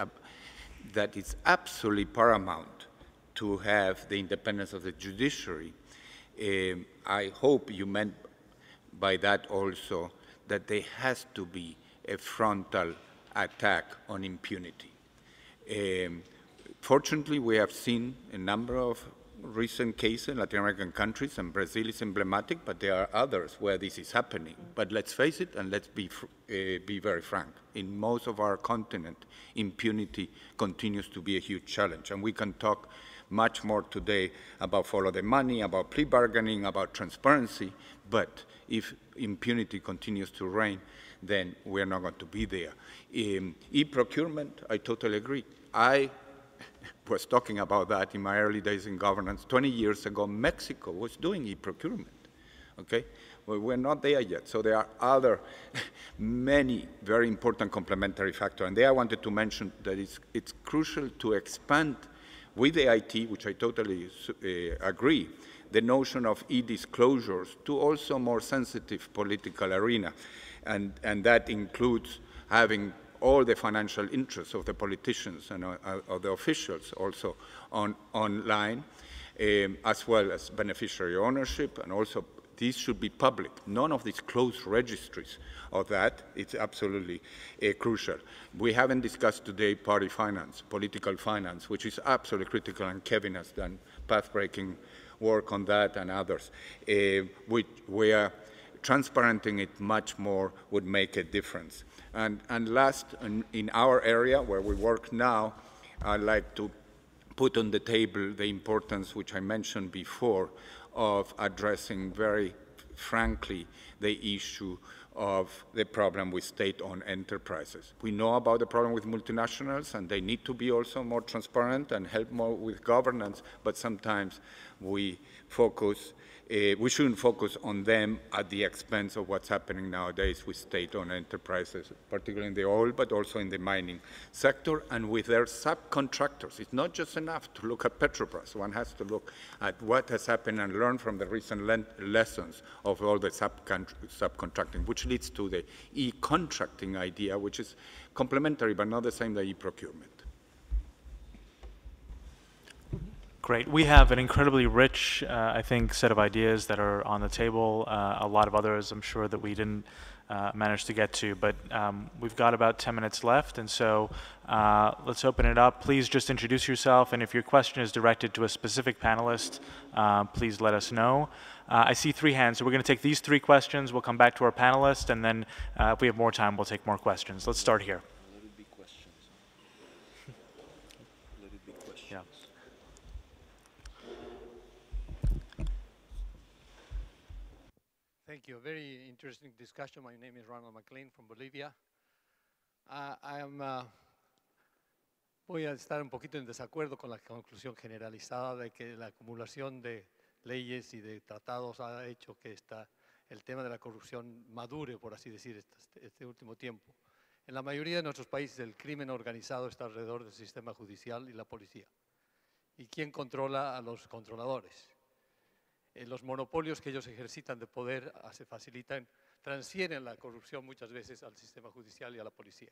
that it's absolutely paramount to have the independence of the judiciary, I hope you meant by that also that there has to be a frontal attack on impunity. Fortunately, we have seen a number of recent cases in Latin American countries, and Brazil is emblematic, but there are others where this is happening. But let's face it, and let's be very frank. In most of our continent, impunity continues to be a huge challenge, and we can talk much more today about follow the money, about plea bargaining, about transparency, but if impunity continues to reign, then we're not going to be there. E-procurement, I totally agree. I was talking about that in my early days in governance. 20 years ago, Mexico was doing e-procurement, okay? Well, we're not there yet, so there are other many very important complementary factors. And there I wanted to mention that it's crucial to expand with the IT, which I totally agree, the notion of e-disclosures to also more sensitive political arena. And that includes having all the financial interests of the politicians and of the officials also online, as well as beneficiary ownership, and also these should be public. None of these closed registries of that. It's absolutely crucial. We haven't discussed today party finance, political finance, which is absolutely critical, and Kevin has done path-breaking work on that and others. Where transparenting it much more would make a difference. And last, in our area where we work now, I'd like to put on the table the importance, which I mentioned before, of addressing very frankly the issue of the problem with state-owned enterprises. We know about the problem with multinationals, and they need to be also more transparent and help more with governance, but sometimes we shouldn't focus on them at the expense of what's happening nowadays with state-owned enterprises, particularly in the oil, but also in the mining sector, and with their subcontractors. It's not just enough to look at Petrobras. One has to look at what has happened and learn from the recent lessons of all the subcontracting, which leads to the e-contracting idea, which is complementary but not the same as e-procurement. Great. We have an incredibly rich, I think, set of ideas that are on the table. A lot of others, I'm sure, that we didn't manage to get to, but we've got about 10 minutes left, and so let's open it up. Please just introduce yourself, and if your question is directed to a specific panelist, please let us know. I see 3 hands, so we're going to take these 3 questions. We'll come back to our panelists, and then if we have more time, we'll take more questions. Let's start here. Yeah. Thank you. Very interesting discussion. My name is Ronald McLean from Bolivia. Voy a estar un poquito en desacuerdo con la conclusión generalizada de que la acumulación de leyes y de tratados ha hecho que el tema de la corrupción madure, por así decir, este último tiempo. En la mayoría de nuestros países el crimen organizado está alrededor del sistema judicial y la policía. ¿Y quién controla a los controladores? Los monopolios que ellos ejercitan de poder transfieren la corrupción muchas veces al sistema judicial y a la policía.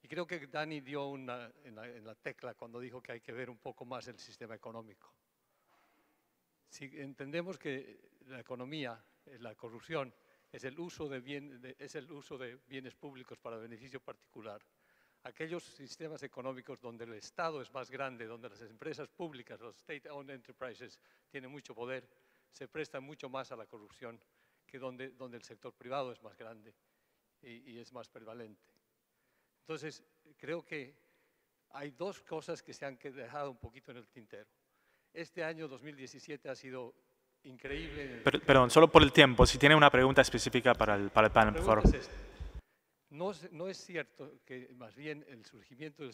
Y creo que Dani dio en la tecla cuando dijo que hay que ver un poco más el sistema económico. Si entendemos que la economía, la corrupción, es el uso de bienes públicos para beneficio particular, aquellos sistemas económicos donde el Estado es más grande, donde las empresas públicas, los state-owned enterprises, tienen mucho poder, se prestan mucho más a la corrupción que donde el sector privado es más grande y es más prevalente. Entonces, creo que hay 2 cosas que se han dejado un poquito en el tintero. Este año 2017 ha sido increíble. Perdón, solo por el tiempo, si tiene una pregunta específica para el panel, por favor. No es cierto que más bien el surgimiento del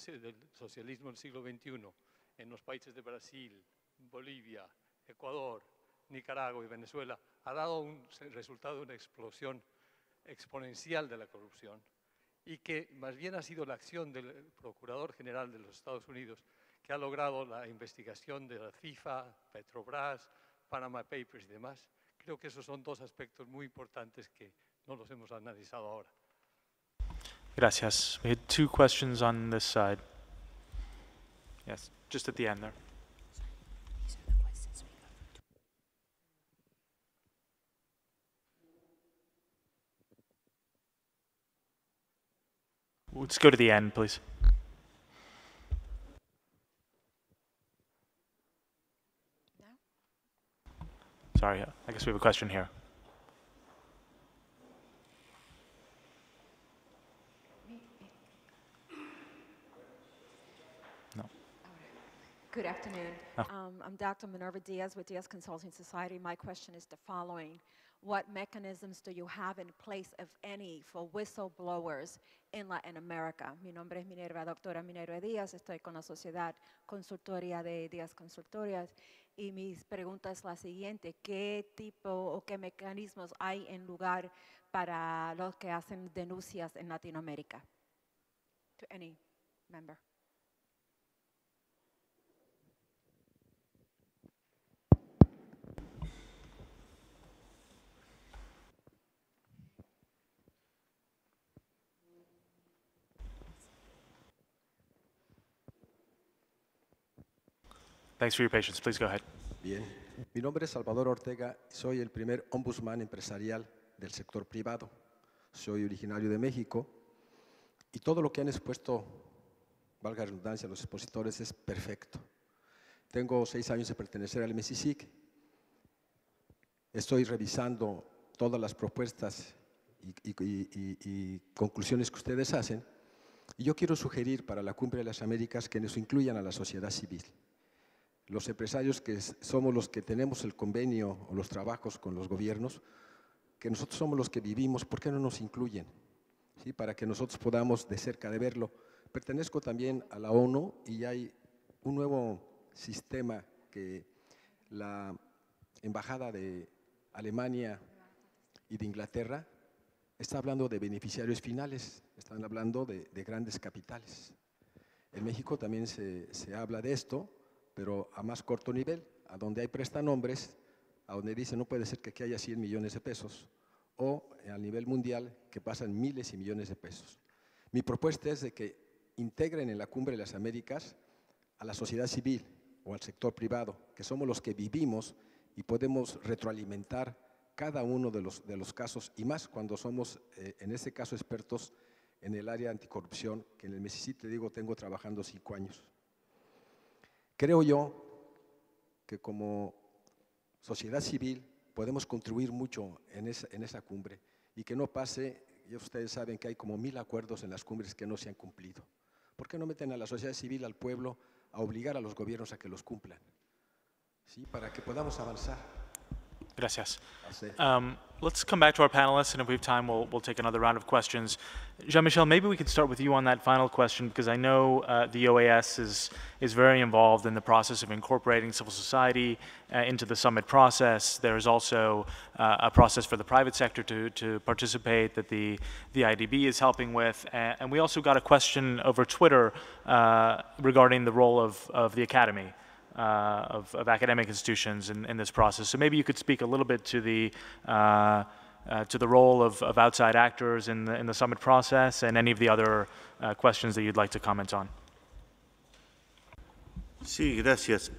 socialismo del siglo XXI en los países de Brasil, Bolivia, Ecuador, Nicaragua y Venezuela ha dado un resultado de una explosión exponencial de la corrupción y que más bien ha sido la acción del Procurador General de los Estados Unidos que ha logrado la investigación de la FIFA, Petrobras, Panama Papers y demás. Creo que esos son 2 aspectos muy importantes que no los hemos analizado ahora. Gracias. We had 2 questions on this side. Yes, just at the end there. Let's go to the end, please. Sorry, I guess we have a question here. Good afternoon. I'm Dr. Minerva Diaz with Diaz Consulting Society. My question is the following. What mechanisms do you have in place, if any, for whistleblowers in Latin America? Mi nombre es Minerva, doctora Minerva Díaz. Estoy con la Sociedad Consultoria de Díaz Consultorias. Y mi pregunta es la siguiente. ¿Qué tipo o qué mecanismos hay en lugar para los que hacen denuncias en Latinoamérica? To any member. Thanks for your patience. Please go ahead. Bien. Mi nombre es Salvador Ortega. Soy el primer ombudsman empresarial del sector privado. Soy originario de México y todo lo que han expuesto, valga la redundancia, los expositores es perfecto. Tengo 6 años de pertenecer al MESICIC. Estoy revisando todas las propuestas y conclusiones que ustedes hacen. Y yo quiero sugerir para la Cumbre de las Américas que nos incluyan a la sociedad civil. los empresarios que somos los que tenemos el convenio o los trabajos con los gobiernos, que nosotros somos los que vivimos, ¿por qué no nos incluyen? ¿Sí? Para que nosotros podamos de cerca de verlo. Pertenezco también a la ONU y hay un nuevo sistema que la Embajada de Alemania y de Inglaterra está hablando de beneficiarios finales, están hablando de grandes capitales. En México también se habla de esto, pero a más corto nivel, a donde hay prestanombres, a donde dice no puede ser que aquí haya 100 millones de pesos, o a nivel mundial que pasan miles y millones de pesos. Mi propuesta es de que integren en la Cumbre de las Américas a la sociedad civil o al sector privado, que somos los que vivimos y podemos retroalimentar cada uno de los casos, y más cuando somos, en este caso, expertos en el área anticorrupción, que en el Mississippi, te digo, tengo trabajando 5 años. Creo yo que como sociedad civil podemos contribuir mucho en esa cumbre y que no pase, y ustedes saben que hay como 1000 acuerdos en las cumbres que no se han cumplido. ¿Por qué no meten a la sociedad civil, al pueblo, a obligar a los gobiernos a que los cumplan? ¿Sí? Para que podamos avanzar. Gracias. Let's come back to our panelists, and if we have time, we'll take another round of questions. Jean-Michel, maybe we can start with you on that final question, because I know the OAS is very involved in the process of incorporating civil society into the summit process. There is also a process for the private sector to participate that the IDB is helping with. And we also got a question over Twitter regarding the role of the academy. Of academic institutions in this process. So maybe you could speak a little bit to the role of outside actors in the summit process and any of the other questions that you'd like to comment on. Sí, gracias.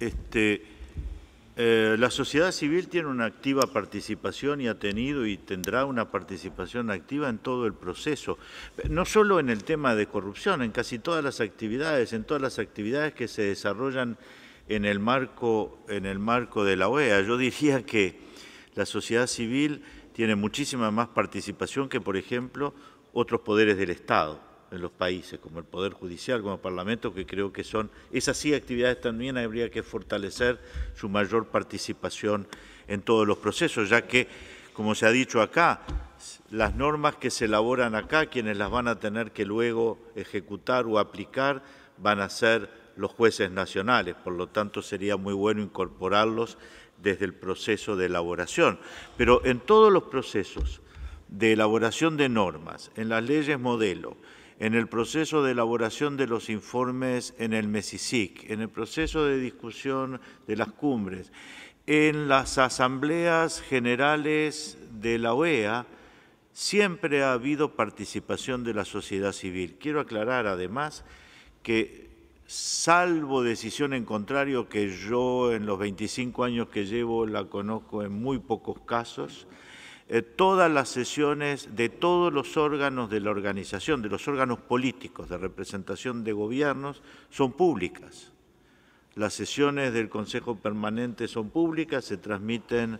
La sociedad civil tiene una activa participación y ha tenido y tendrá una participación activa en todo el proceso, no solo en el tema de corrupción, en casi todas las actividades, que se desarrollan en el marco de la OEA. Yo diría que la sociedad civil tiene muchísima más participación que, por ejemplo, otros poderes del Estado en los países, como el Poder Judicial, como el Parlamento, que creo que son esas sí actividades también habría que fortalecer su mayor participación en todos los procesos, ya que, como se ha dicho acá, las normas que se elaboran acá, quienes las van a tener que luego ejecutar o aplicar, van a ser los jueces nacionales, por lo tanto sería muy bueno incorporarlos desde el proceso de elaboración. Pero en todos los procesos de elaboración de normas, en las leyes modelo, en el proceso de elaboración de los informes en el MESICIC, en el proceso de discusión de las cumbres, en las asambleas generales de la OEA, siempre ha habido participación de la sociedad civil. Quiero aclarar además que salvo decisión en contrario, que yo en los 25 años que llevo la conozco en muy pocos casos, todas las sesiones de todos los órganos de la organización, de los órganos políticos de representación de gobiernos, son públicas. Las sesiones del Consejo Permanente son públicas, se transmiten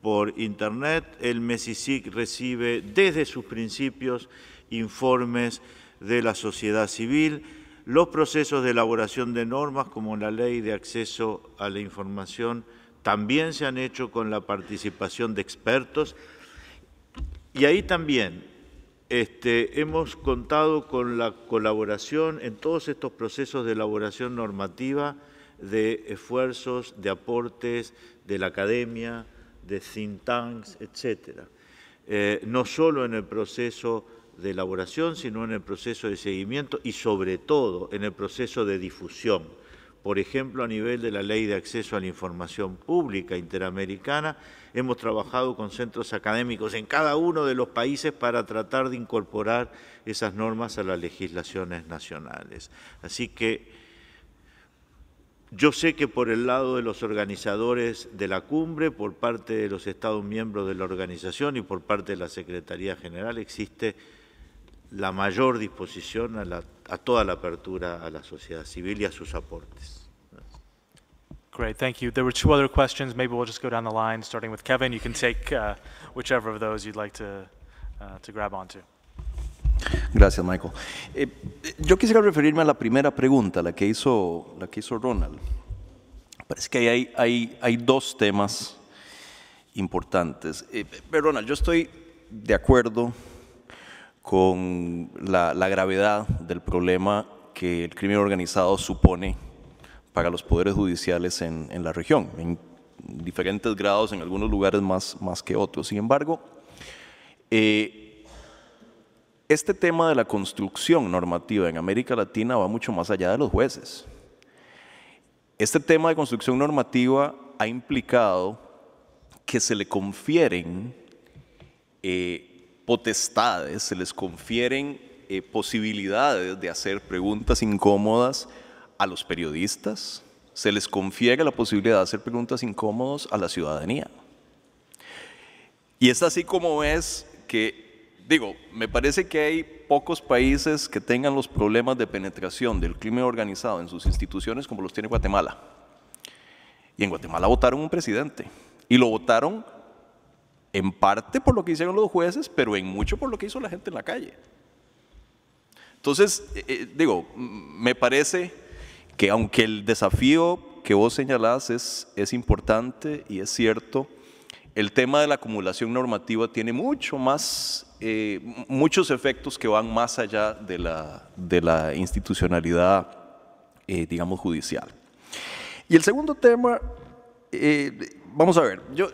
por Internet. El MESICIC recibe desde sus principios informes de la sociedad civil. Los procesos de elaboración de normas, como la Ley de Acceso a la Información, también se han hecho con la participación de expertos. Y ahí también hemos contado con la colaboración en todos estos procesos de elaboración normativa de esfuerzos, de aportes de la academia, de think tanks, etc. No solo en el proceso de elaboración, sino en el proceso de seguimiento y sobre todo en el proceso de difusión. Por ejemplo, a nivel de la Ley de Acceso a la Información Pública Interamericana, hemos trabajado con centros académicos en cada uno de los países para tratar de incorporar esas normas a las legislaciones nacionales. Así que yo sé que por el lado de los organizadores de la cumbre, por parte de los Estados miembros de la organización y por parte de la Secretaría General, existe la mayor disposición a toda la apertura a la sociedad civil y a sus aportes. Great, thank you. There were 2 other questions. Maybe we'll just go down the line, starting with Kevin. You can take whichever of those you'd like to grab onto. Gracias, Michael. Yo quisiera referirme a la primera pregunta, la que hizo Ronald. parece que hay dos temas importantes. Pero Ronald, yo estoy de acuerdo con la gravedad del problema que el crimen organizado supone para los poderes judiciales en la región, en diferentes grados, en algunos lugares más que otros. Sin embargo, este tema de la construcción normativa en América Latina va mucho más allá de los jueces. Este tema de construcción normativa ha implicado que se le confieren potestades, se les confieren posibilidades de hacer preguntas incómodas a los periodistas, se les confiere la posibilidad de hacer preguntas incómodas a la ciudadanía. Y es así como es que, me parece que hay pocos países que tengan los problemas de penetración del crimen organizado en sus instituciones como los tiene Guatemala. Y en Guatemala votaron un presidente. Y lo votaron en parte por lo que hicieron los jueces, pero en mucho por lo que hizo la gente en la calle. Entonces, me parece que aunque el desafío que vos señalás es importante y es cierto, el tema de la acumulación normativa tiene muchos efectos que van más allá de la institucionalidad, digamos, judicial. Y el segundo tema, vamos a ver, yo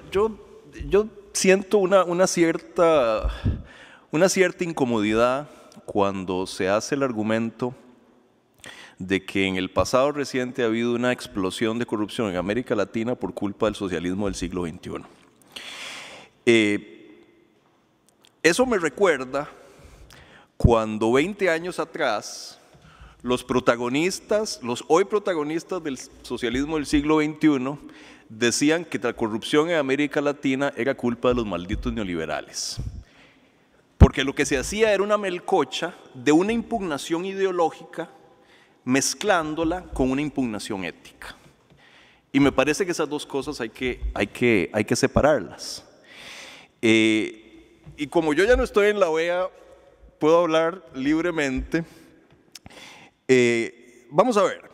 siento una cierta incomodidad cuando se hace el argumento de que en el pasado reciente ha habido una explosión de corrupción en América Latina por culpa del socialismo del siglo XXI. Eso me recuerda cuando 20 años atrás los hoy protagonistas del socialismo del siglo XXI decían que la corrupción en América Latina era culpa de los malditos neoliberales. Porque lo que se hacía era una melcocha de una impugnación ideológica mezclándola con una impugnación ética. Y me parece que esas dos cosas hay que separarlas. Y como yo ya no estoy en la OEA, puedo hablar libremente. Vamos a ver.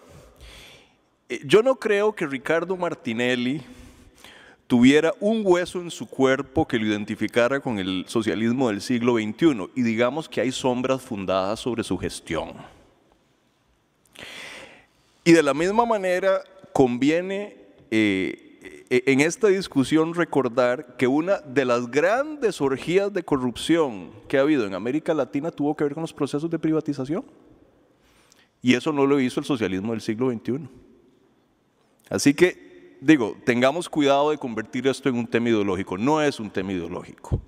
Yo no creo que Ricardo Martinelli tuviera un hueso en su cuerpo que lo identificara con el socialismo del siglo XXI, y digamos que hay sombras fundadas sobre su gestión. Y de la misma manera conviene en esta discusión recordar que una de las grandes orgías de corrupción que ha habido en América Latina tuvo que ver con los procesos de privatización. Y eso no lo hizo el socialismo del siglo XXI. Así que, tengamos cuidado de convertir esto en un tema ideológico. No es un tema ideológico.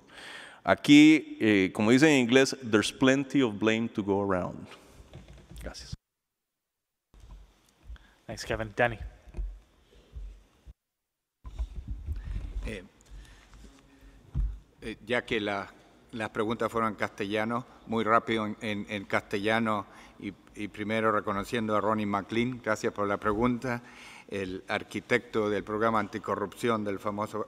Aquí, como dicen en inglés, there's plenty of blame to go around. Gracias. Thanks, Kevin. Danny. Ya que las preguntas fueron en castellano, muy rápido en castellano y primero reconociendo a Ronnie McLean, gracias por la pregunta, el arquitecto del programa anticorrupción del famoso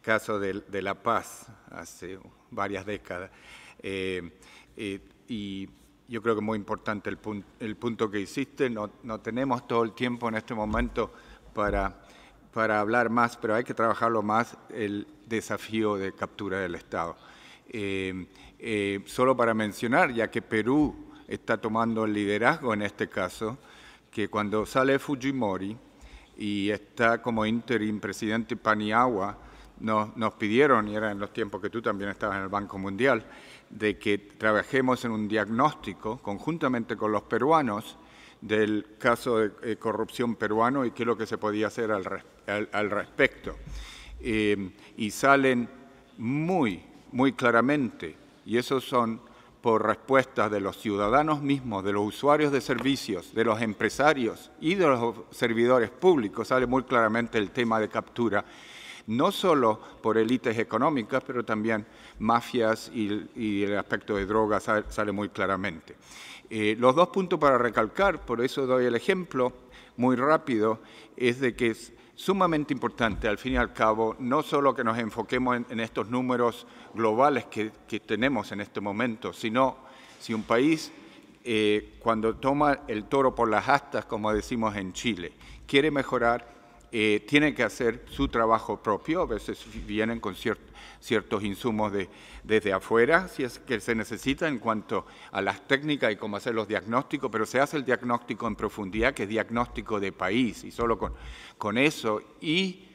caso de La Paz hace varias décadas. Y yo creo que es muy importante el punto que hiciste. No tenemos todo el tiempo en este momento para hablar más, pero hay que trabajarlo más, el desafío de captura del Estado. Solo para mencionar, ya que Perú está tomando el liderazgo en este caso, que cuando sale Fujimori y está como interim presidente Paniagua, nos pidieron, y era en los tiempos que tú también estabas en el Banco Mundial, de que trabajemos en un diagnóstico conjuntamente con los peruanos del caso de corrupción peruano y qué es lo que se podía hacer al respecto. Y salen muy claramente, y esos son por respuestas de los ciudadanos mismos, de los usuarios de servicios, de los empresarios y de los servidores públicos, sale muy claramente el tema de captura, no solo por élites económicas, pero también mafias y el aspecto de drogas sale muy claramente. Los dos puntos para recalcar, por eso doy el ejemplo muy rápido, es de que es sumamente importante, al fin y al cabo, no solo que nos enfoquemos en estos números globales que tenemos en este momento, sino si un país, cuando toma el toro por las astas, como decimos en Chile, quiere mejorar tienen que hacer su trabajo propio, a veces vienen con ciertos insumos desde afuera, si es que se necesita en cuanto a las técnicas y cómo hacer los diagnósticos, pero se hace el diagnóstico en profundidad, que es diagnóstico de país, y solo con eso y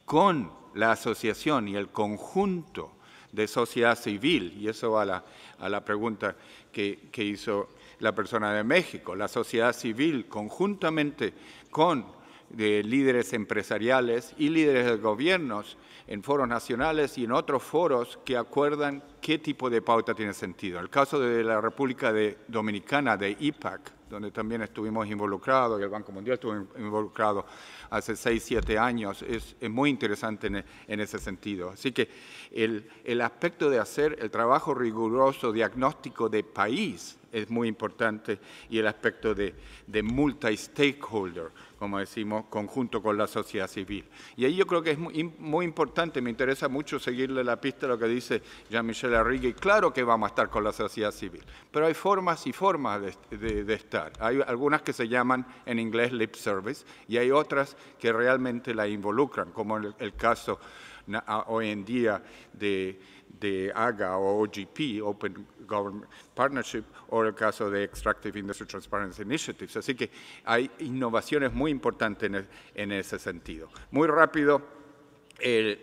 con la asociación y el conjunto de sociedad civil, y eso va a la pregunta que hizo la persona de México, la sociedad civil conjuntamente con líderes empresariales y líderes de gobiernos en foros nacionales y en otros foros que acuerdan qué tipo de pauta tiene sentido. El caso de la República Dominicana, de IPAC, donde también estuvimos involucrados, y el Banco Mundial estuvo involucrado hace 6, 7 años, es muy interesante en ese sentido. Así que el aspecto de hacer el trabajo riguroso diagnóstico de país es muy importante, y el aspecto de multi-stakeholder, como decimos, conjunto con la sociedad civil. Y ahí yo creo que es muy importante, me interesa mucho seguirle la pista a lo que dice Jean-Michel Arrigui. Claro que vamos a estar con la sociedad civil, pero hay formas y formas de estar. Hay algunas que se llaman en inglés lip service, y hay otras que realmente la involucran, como el caso hoy en día de AGA o OGP, Open Government Partnership, o el caso de Extractive Industry Transparency Initiatives. Así que hay innovaciones muy importantes en ese sentido. Muy rápido,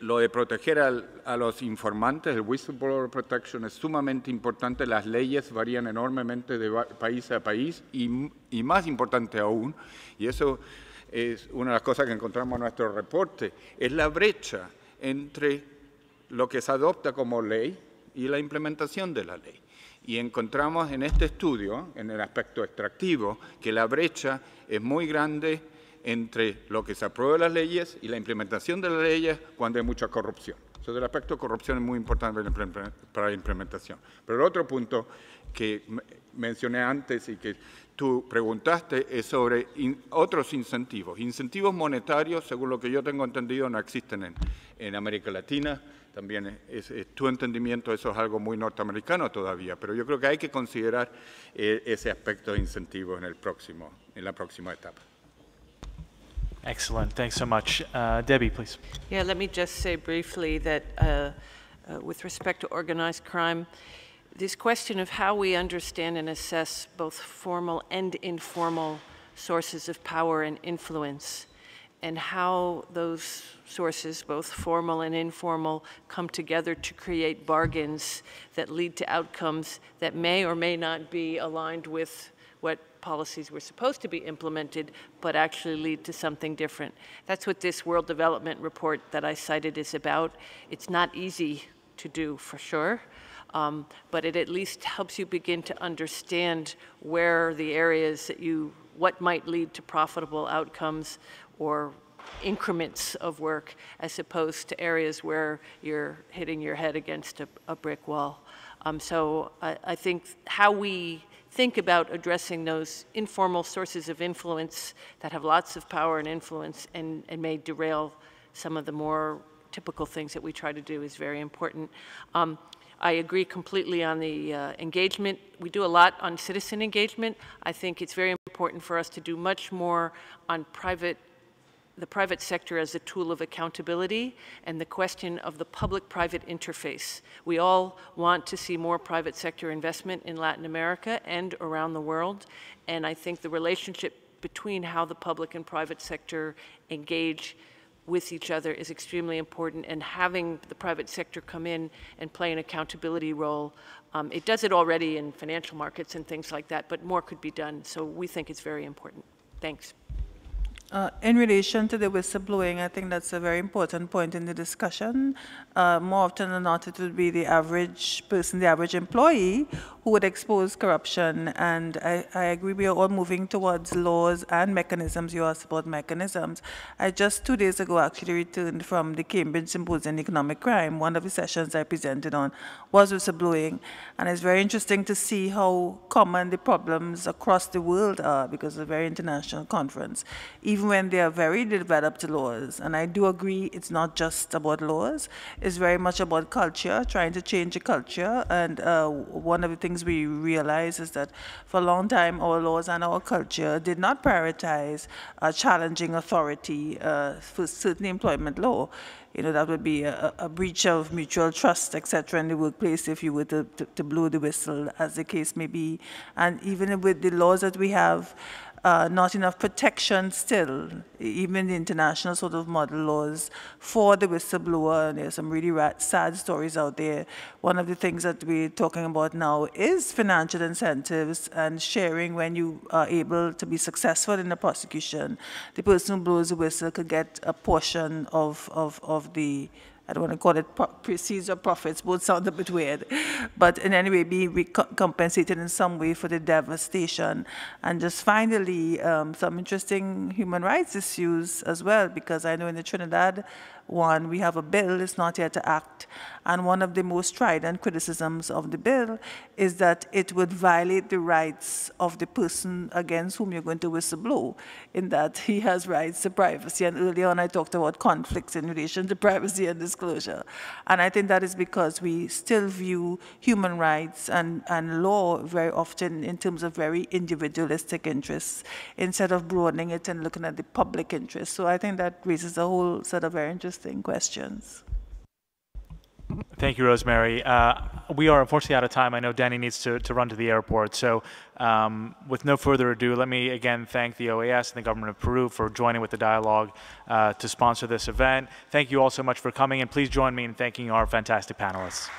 lo de proteger a los informantes, el whistleblower protection, es sumamente importante. Las leyes varían enormemente de país a país, y más importante aún, y eso es una de las cosas que encontramos en nuestro reporte, es la brecha entre lo que se adopta como ley y la implementación de la ley. Y encontramos en este estudio, en el aspecto extractivo, que la brecha es muy grande entre lo que se aprueba de las leyes y la implementación de las leyes cuando hay mucha corrupción. Entonces, el aspecto de corrupción es muy importante para la implementación. Pero el otro punto que mencioné antes y que tú preguntaste es sobre otros incentivos. Incentivos monetarios, según lo que yo tengo entendido, no existen en América Latina. También es tu entendimiento, eso es algo muy norteamericano todavía, pero yo creo que hay que considerar ese aspecto de incentivo en la próxima etapa. Excellent. Thanks so much. Debbie, please. Yeah, let me just say briefly that with respect to organized crime, this question of how we understand and assess both formal and informal sources of power and influence, and how those sources, both formal and informal, come together to create bargains that lead to outcomes that may or may not be aligned with what policies were supposed to be implemented, but actually lead to something different. That's what this World Development Report that I cited is about. It's not easy to do, for sure, but it at least helps you begin to understand where the areas that what might lead to profitable outcomes or increments of work, as opposed to areas where you're hitting your head against a brick wall. So I think how we think about addressing those informal sources of influence that have lots of power and influence and may derail some of the more typical things that we try to do is very important. I agree completely on the engagement. We do a lot on citizen engagement. I think it's very important for us to do much more on the private sector as a tool of accountability and the question of the public-private interface. We all want to see more private sector investment in Latin America and around the world, and I think the relationship between how the public and private sector engage with each other is extremely important, and having the private sector come in and play an accountability role. It does it already in financial markets and things like that, but more could be done, so we think it's very important. Thanks. In relation to the whistleblowing, I think that's a very important point in the discussion. More often than not, it will be the average person, the average employee, who would expose corruption. And I agree we are all moving towards laws and mechanisms. You asked about mechanisms. I just 2 days ago actually returned from the Cambridge Symposium on Economic Crime. One of the sessions I presented on was whistleblowing. And it's very interesting to see how common the problems across the world are, because it's a very international conference. Even even when they are very developed laws, and I do agree it's not just about laws, it's very much about culture, trying to change the culture. And one of the things we realize is that for a long time, our laws and our culture did not prioritize challenging authority for certain employment law. You know, that would be a breach of mutual trust, etc., in the workplace if you were to blow the whistle, as the case may be. And even with the laws that we have, not enough protection still, even the international sort of model laws for the whistleblower. And there's some really sad stories out there. One of the things that we're talking about now is financial incentives and sharing when you are able to be successful in the prosecution. The person who blows the whistle could get a portion of the, I don't want to call it proceeds or profits, both sound a bit weird, but in any way be compensated in some way for the devastation. And just finally, some interesting human rights issues as well, because I know in the Trinidad one, we have a bill, it's not yet to act, and one of the most strident criticisms of the bill is that it would violate the rights of the person against whom you're going to whistleblow, in that he has rights to privacy. And earlier on I talked about conflicts in relation to privacy and disclosure. And I think that is because we still view human rights and law very often in terms of very individualistic interests, instead of broadening it and looking at the public interest. So I think that raises a whole set of very interesting questions. Thank you, Rosemary. We are unfortunately out of time. I know Danny needs to run to the airport. So with no further ado, let me again thank the OAS and the government of Peru for joining with the dialogue to sponsor this event. Thank you all so much for coming, and please join me in thanking our fantastic panelists.